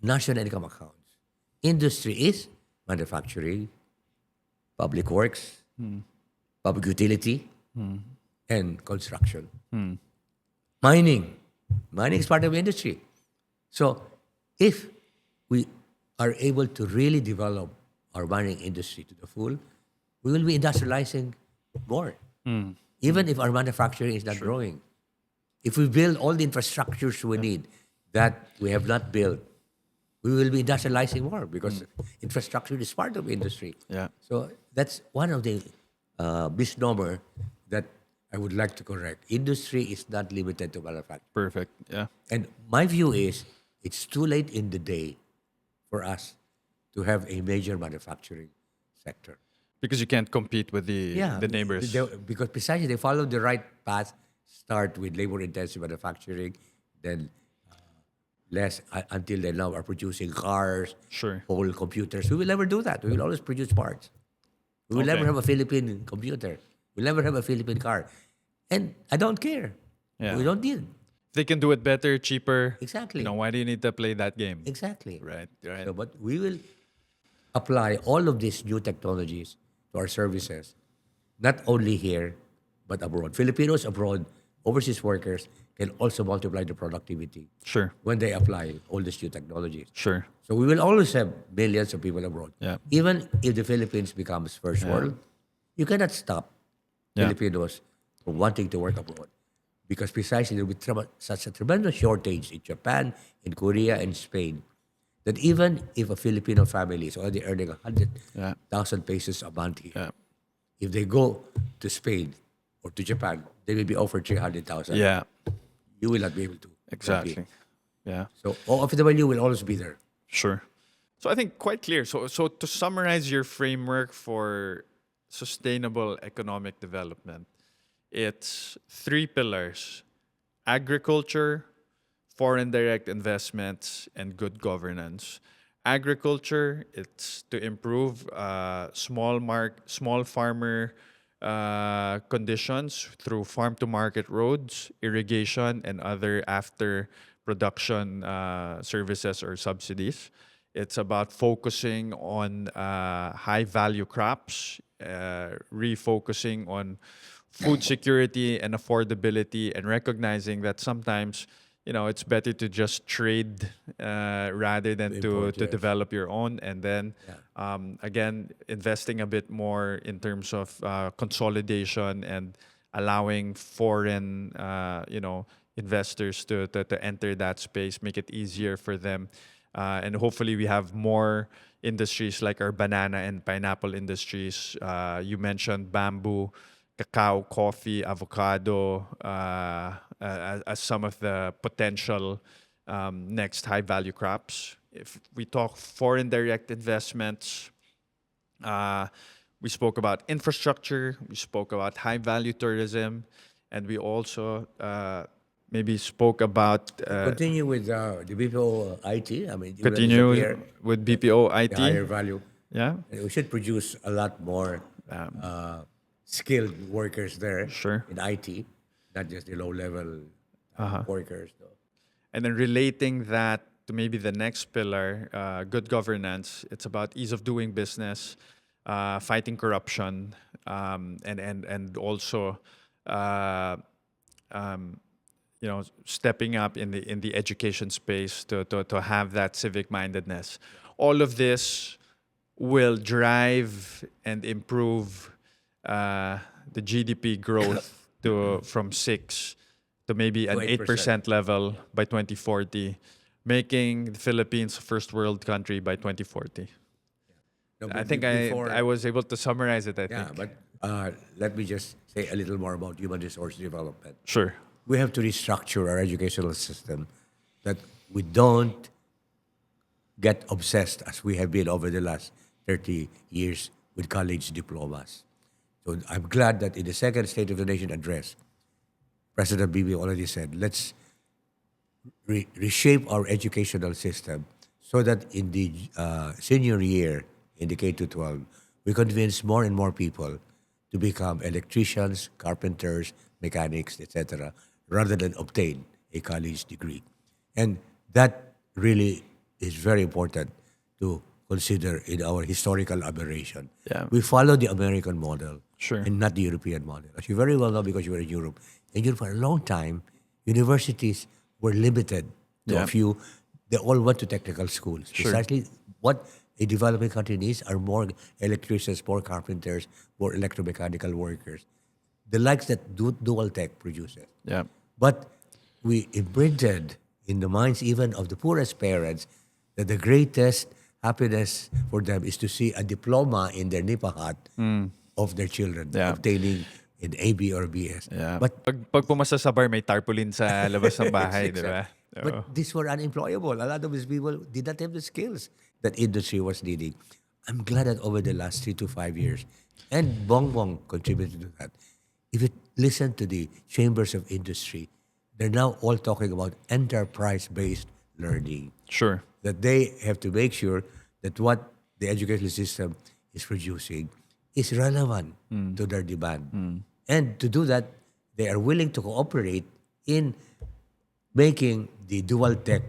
national income accounts, industry is manufacturing, public works, public utility, and construction. Mining. Mining is part of industry. So if we are able to really develop our mining industry to the full, we will be industrializing more. Even if our manufacturing is not growing. If we build all the infrastructures we need that we have not built we will be industrializing more because infrastructure is part of industry. Yeah. So that's one of the misnomer that I would like to correct. Industry is not limited to manufacturing. Perfect. Yeah. And my view is it's too late in the day for us to have a major manufacturing sector. Because you can't compete with the neighbors. Because precisely they follow the right path, start with labor-intensive manufacturing, then less until they now are producing cars, Sure. whole computers. We will never do that. We will always produce parts. We will never Okay. have a Philippine computer. We'll never have a Philippine car. And I don't care. Yeah. We don't need. They can do it better, cheaper. Exactly. Why do you need to play that game? Exactly. Right. Right. So, but we will apply all of these new technologies to our services, not only here, but abroad. Filipinos abroad, overseas workers can also multiply the productivity Sure. when they apply all these new technologies. Sure. So we will always have millions of people abroad. Yeah. Even if the Philippines becomes first world, you cannot stop Yeah. Filipinos from wanting to work abroad. Because precisely there will be such a tremendous shortage in Japan, in Korea, and Spain, that even if a Filipino family is already earning 100,000 pesos a month here, Yeah. if they go to Spain or to Japan, they will be offered 300,000. Yeah. You will not be able to Exactly. compete. Yeah. So OFW will always be there. Sure. So I think quite clear. So to summarize your framework for sustainable economic development, it's three pillars: agriculture, foreign direct investments, and good governance. Agriculture, it's to improve small farmer conditions through farm to market roads, irrigation, and other after production services or subsidies. It's about focusing on high value crops, refocusing on food security and affordability, and recognizing that sometimes it's better to just trade rather than Import, to yes. develop your own. And then again, investing a bit more in terms of consolidation and allowing foreign investors to enter that space, make it easier for them. And hopefully we have more industries like our banana and pineapple industries. You mentioned bamboo, cacao, coffee, avocado as some of the potential next high value crops. If we talk foreign direct investments, we spoke about infrastructure, we spoke about high value tourism, and we also maybe spoke about Continue with the BPO IT. I mean, you will continue disappear with BPO the higher IT. value. Yeah, And we should produce a lot more skilled workers there Sure. in IT, not just the low-level workers. Though. and then relating that to maybe the next pillar, good governance. It's about ease of doing business, fighting corruption, and also stepping up in the education space to have that civic mindedness. All of this will drive and improve the GDP growth from 6 to maybe an To 8% level by 2040, making the Philippines a first world country by 2040. No, I but think before, I was able to summarize it. I yeah, think. but let me just say a little more about human resource development. Sure. We have to restructure our educational system that we don't get obsessed as we have been over the last 30 years with college diplomas. So I'm glad that in the second State of the Nation address, President Bibi already said, let's reshape our educational system so that in the senior year in the K to 12, we convince more and more people to become electricians, carpenters, mechanics, etc., rather than obtain a college degree. And that really is very important to consider in our historical aberration. Yeah. We follow the American model Sure. and not the European model. As you very well know because you were in Europe. In Europe for a long time, universities were limited to Yeah. a few. They all went to technical schools. Sure. Precisely what a developing country needs are more electricians, more carpenters, more electromechanical workers. The likes that dual tech produces. Yeah. But we imprinted in the minds even of the poorest parents that the greatest happiness for them is to see a diploma in their nipa hat of their children Yeah. obtaining an AB or BS. Yeah. But Pag pumasa sa bar, may tarpaulin sa labas ng bahay, di ba? Oo. but these were unemployable. A lot of these people did not have the skills that industry was needing. I'm glad that over the last 3 to 5 years, and Bongbong contributed to that. If you listen to the chambers of industry, they're now all talking about enterprise-based learning. Sure. That they have to make sure that what the educational system is producing is relevant to their demand. And to do that, they are willing to cooperate in making the dual tech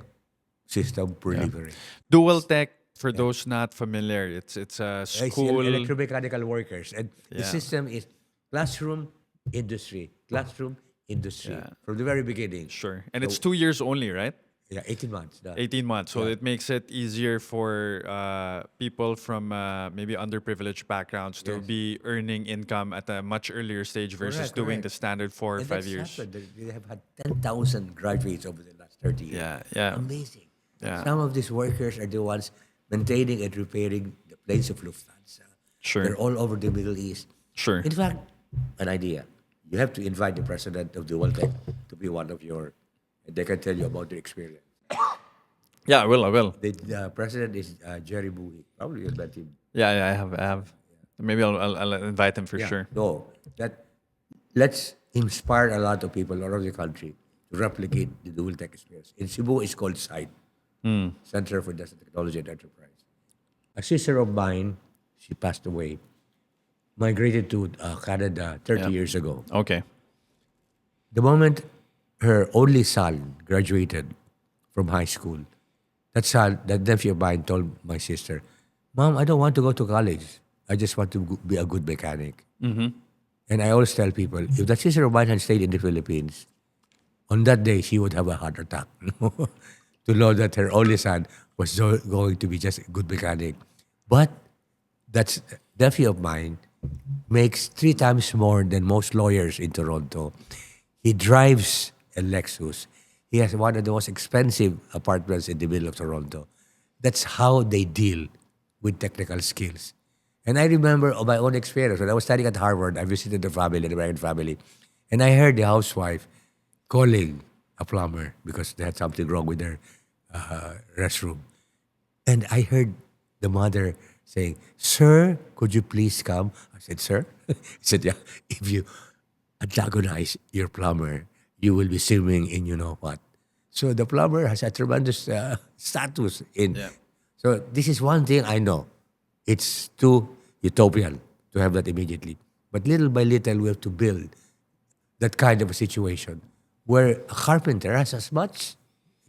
system proliferate. Dual tech, for those not familiar, it's a It's school. electromechanical workers. And the Yeah. system is classroom, industry, classroom, industry. Yeah. From the very beginning. Sure. And it's 2 years only, right? Yeah, 18 months. 18 months. So it makes it easier for people from maybe underprivileged backgrounds to be earning income at a much earlier stage versus Correct, doing correct. the standard 4 or And 5 that's years. happened. They have had 10,000 graduates over the last 30 years. Yeah, yeah. Amazing. Yeah. Some of these workers are the ones maintaining and repairing the planes of Lufthansa. Sure. They're all over the Middle East. Sure. In fact, an idea. You have to invite the president of the World Tech to be one of your, and they can tell you about their experience. Yeah, I will. The president is Jerry Buhi. Probably you'll met him. Yeah, I have. Maybe I'll invite him for sure. So that let's inspire a lot of people all over the country to replicate the dual tech experience. In Cebu, it's called SITE, Center for Industrial Technology and Enterprise. A sister of mine, she passed away, migrated to Canada 30 years ago. Okay. The moment her only son graduated from high school, that nephew of mine told my sister, "Mom, I don't want to go to college. I just want to be a good mechanic." And I always tell people, if that sister of mine had stayed in the Philippines, on that day she would have a heart attack to know that her only son was going to be just a good mechanic. But that nephew of mine makes 3 times more than most lawyers in Toronto. He drives a Lexus. He has one of the most expensive apartments in the middle of Toronto. That's how they deal with technical skills. And I remember of my own experience when I was studying at Harvard, I visited the family, the American family, and I heard the housewife calling a plumber because they had something wrong with their restroom. And I heard the mother saying, "Sir, could you please come?" I said, "Sir?" He said, "Yeah, if you antagonize your plumber, you will be swimming in you know what." So the plumber has a tremendous status in. Yeah. So this is one thing I know. It's too utopian to have that immediately. But little by little, we have to build that kind of a situation where a carpenter has as much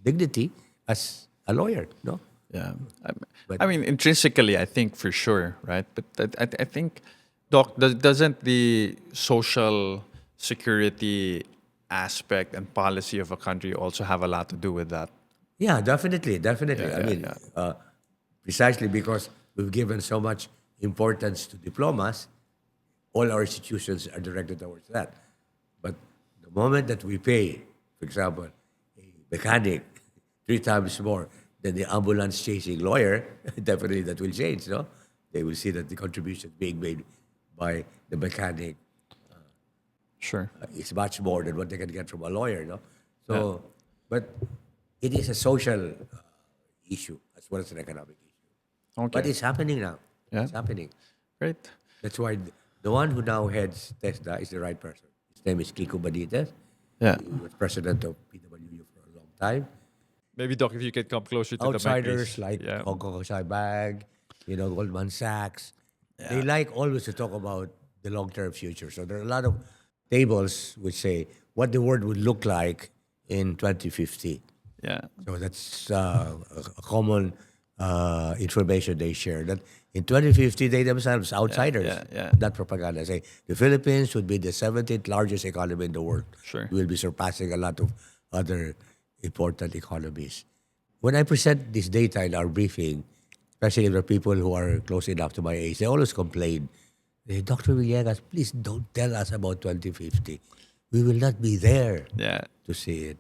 dignity as a lawyer, no? Yeah. But- I mean, intrinsically, I think for sure, right? But I think, Doc, doesn't the social security aspect and policy of a country also have a lot to do with that? Yeah, definitely. I mean, precisely because we've given so much importance to diplomas, all our institutions are directed towards that. But the moment that we pay, for example, a mechanic 3 times more than the ambulance chasing lawyer, definitely that will change, no? They will see that the contribution being made by the mechanic Sure. is much more than what they can get from a lawyer, no? So, but it is a social issue as well as an economic issue. Okay. But it's happening now. Yeah. It's happening. Great. That's why the one who now heads TESDA is the right person. His name is Kiko Benitez. Yeah. He was president of PWU for a long time. Maybe, Doc, if you could come closer to the mic, Outsiders please. like Yeah. Hong Kong Shy Bag, Goldman Sachs, they like always to talk about the long-term future. So there are a lot of tables which say what the world would look like in 2050. Yeah. So that's a common information they share. That in 2050, they themselves, outsiders, yeah. not propaganda, say the Philippines would be the 17th largest economy in the world. Sure. We will be surpassing a lot of other important economies. When I present this data in our briefing, especially the people who are close enough to my age, they always complain, "Dr. Villegas, please don't tell us about 2050. We will not be there Yeah. to see it."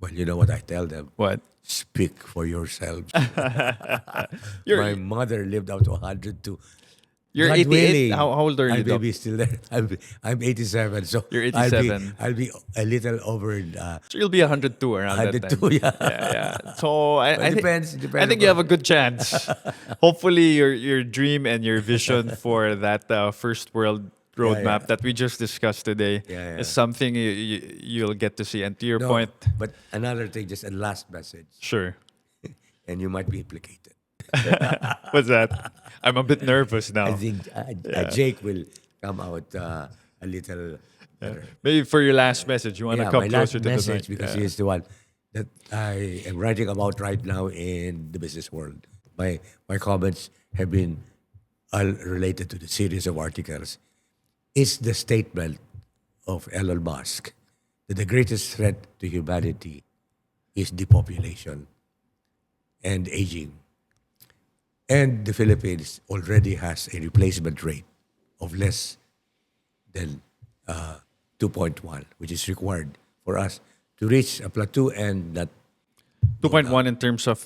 Well, you know what I tell them? What? Speak for yourselves. You're My mother lived out to 102. you're God 88. willing, How old are my you, Doc? baby's still there. I'm 87, so You're I'll be 87. I'll be a little over So you'll be 102 around that time. 102. Yeah, Yeah. So But I think depends. I think you have a good chance. Hopefully, your dream and your vision for that first world roadmap yeah. that we just discussed today Yeah. is something you'll get to see. And to your No, point, but another thing, just a last message, sure. and you might be implicated. What's that? I'm a bit nervous I now. think Jake will come out a little better. Maybe for your last message, you want to Yeah, come my last closer to the message, mic. because Yeah. he's the one that I am writing about right now in the business world. My comments have been all related to the series of articles. It's the statement of Elon Musk that the greatest threat to humanity is depopulation and aging. And the Philippines already has a replacement rate of less than 2.1, which is required for us to reach a plateau and that 2.1 in terms of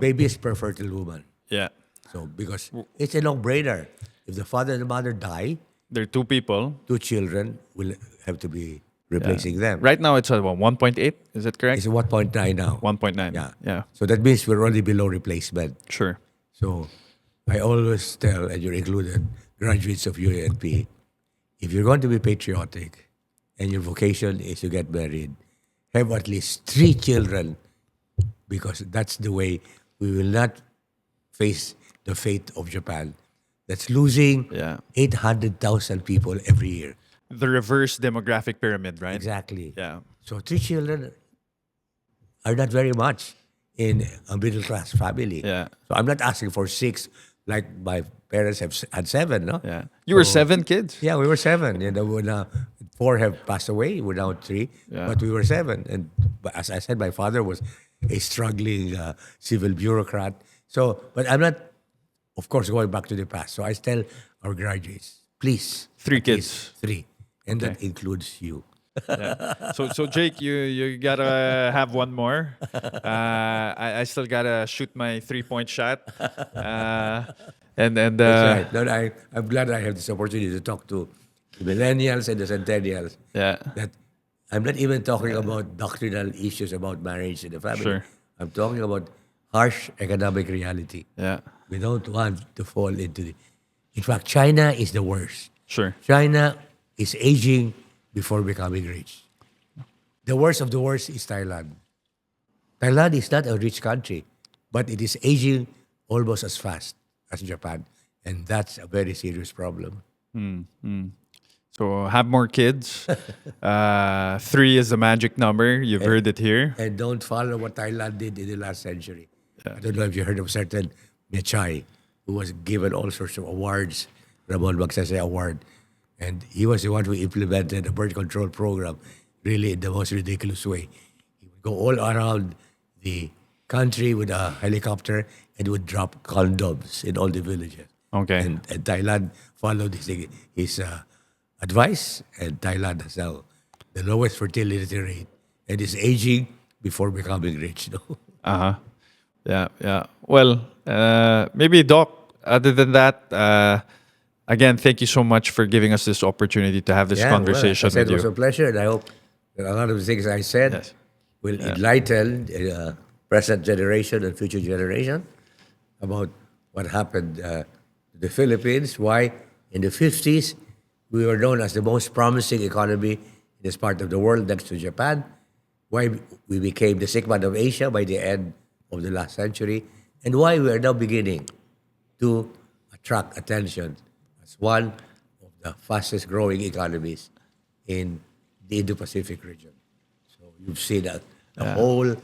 babies per fertile woman. yeah. So because it's a no-brainer. If the father and the mother die, There are two people. two children will have to be replacing them. Right now it's at 1.8. Is that correct? It's 1.9 now. 1.9. Yeah. Yeah. So that means we're already below replacement. Sure. So I always tell, and you're included, graduates of UANP, if you're going to be patriotic and your vocation is to get married, have at least 3 children, because that's the way we will not face the fate of Japan. That's losing Yeah. 800,000 people every year. The reverse demographic pyramid, right? Exactly. Yeah. So 3 children are not very much in a middle class family. Yeah. So I'm not asking for 6 like my parents had 7, no? Yeah. You were 7 kids? Yeah, we were 7. And we're now 4 have passed away. We're now 3, Yeah. but we were 7. And but as I said, my father was a struggling civil bureaucrat. So, but I'm not, of course, going back to the past. So I tell our graduates, please, 3 at kids. least 3, and that Okay. includes you. Yeah. So Jake, you gotta have one more. I still gotta shoot my 3-point shot. And That's right. No, I'm glad I have this opportunity to talk to the millennials and the centennials. yeah. That I'm not even talking about doctrinal issues about marriage and the family. Sure. I'm talking about harsh economic reality. Yeah. We don't want to fall into the. In fact, China is the worst. Sure. China is aging before becoming rich. The worst of the worst is Thailand. Thailand is not a rich country, but it is aging almost as fast as Japan. And that's a very serious problem. So have more kids. 3 is the magic number. You've heard it here. And don't follow what Thailand did in the last century. I don't know if you heard of certain Mechai, who was given all sorts of awards, Ramon Magsaysay Award. And he was the one who implemented a birth control program really in the most ridiculous way. He would go all around the country with a helicopter and would drop condoms in all the villages. Okay. And Thailand followed his advice, and Thailand has now the lowest fertility rate and is aging before becoming rich. No? Uh-huh. Yeah. Well, maybe Doc, other than that, again, thank you so much for giving us this opportunity to have this conversation well, I said with it was a you. pleasure, and I hope that a lot of the things I said Yes. will enlighten present generation and future generation about what happened to the Philippines, why in the 50s we were known as the most promising economy in this part of the world next to Japan, why we became the Sigma of Asia by the end of the last century, and why we are now beginning to attract attention as one of the fastest growing economies in the Indo-Pacific region. So you've seen a whole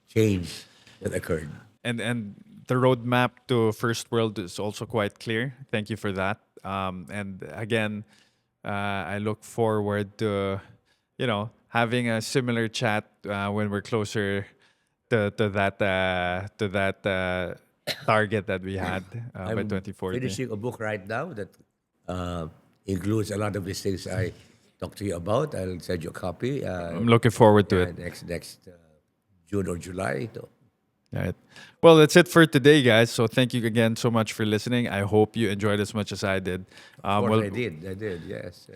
change that occurred. And the roadmap to first world is also quite clear. Thank you for that. And again, I look forward to, having a similar chat when we're closer to that target that we had by I'm 2040. finishing a book right now that includes a lot of these things I talked to you about. I'll send you a copy. I'm looking forward to it. Next June or July. Ito. All right. Well, that's it for today, guys. So thank you again so much for listening. I hope you enjoyed as much as I did. Of course, Well, I did, yes.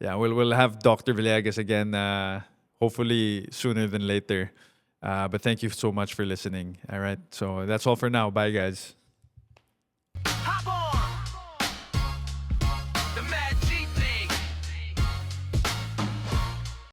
yeah, we'll have Dr. Villegas again, hopefully sooner than later. But thank you so much for listening. All right. So that's all for now. Bye, guys.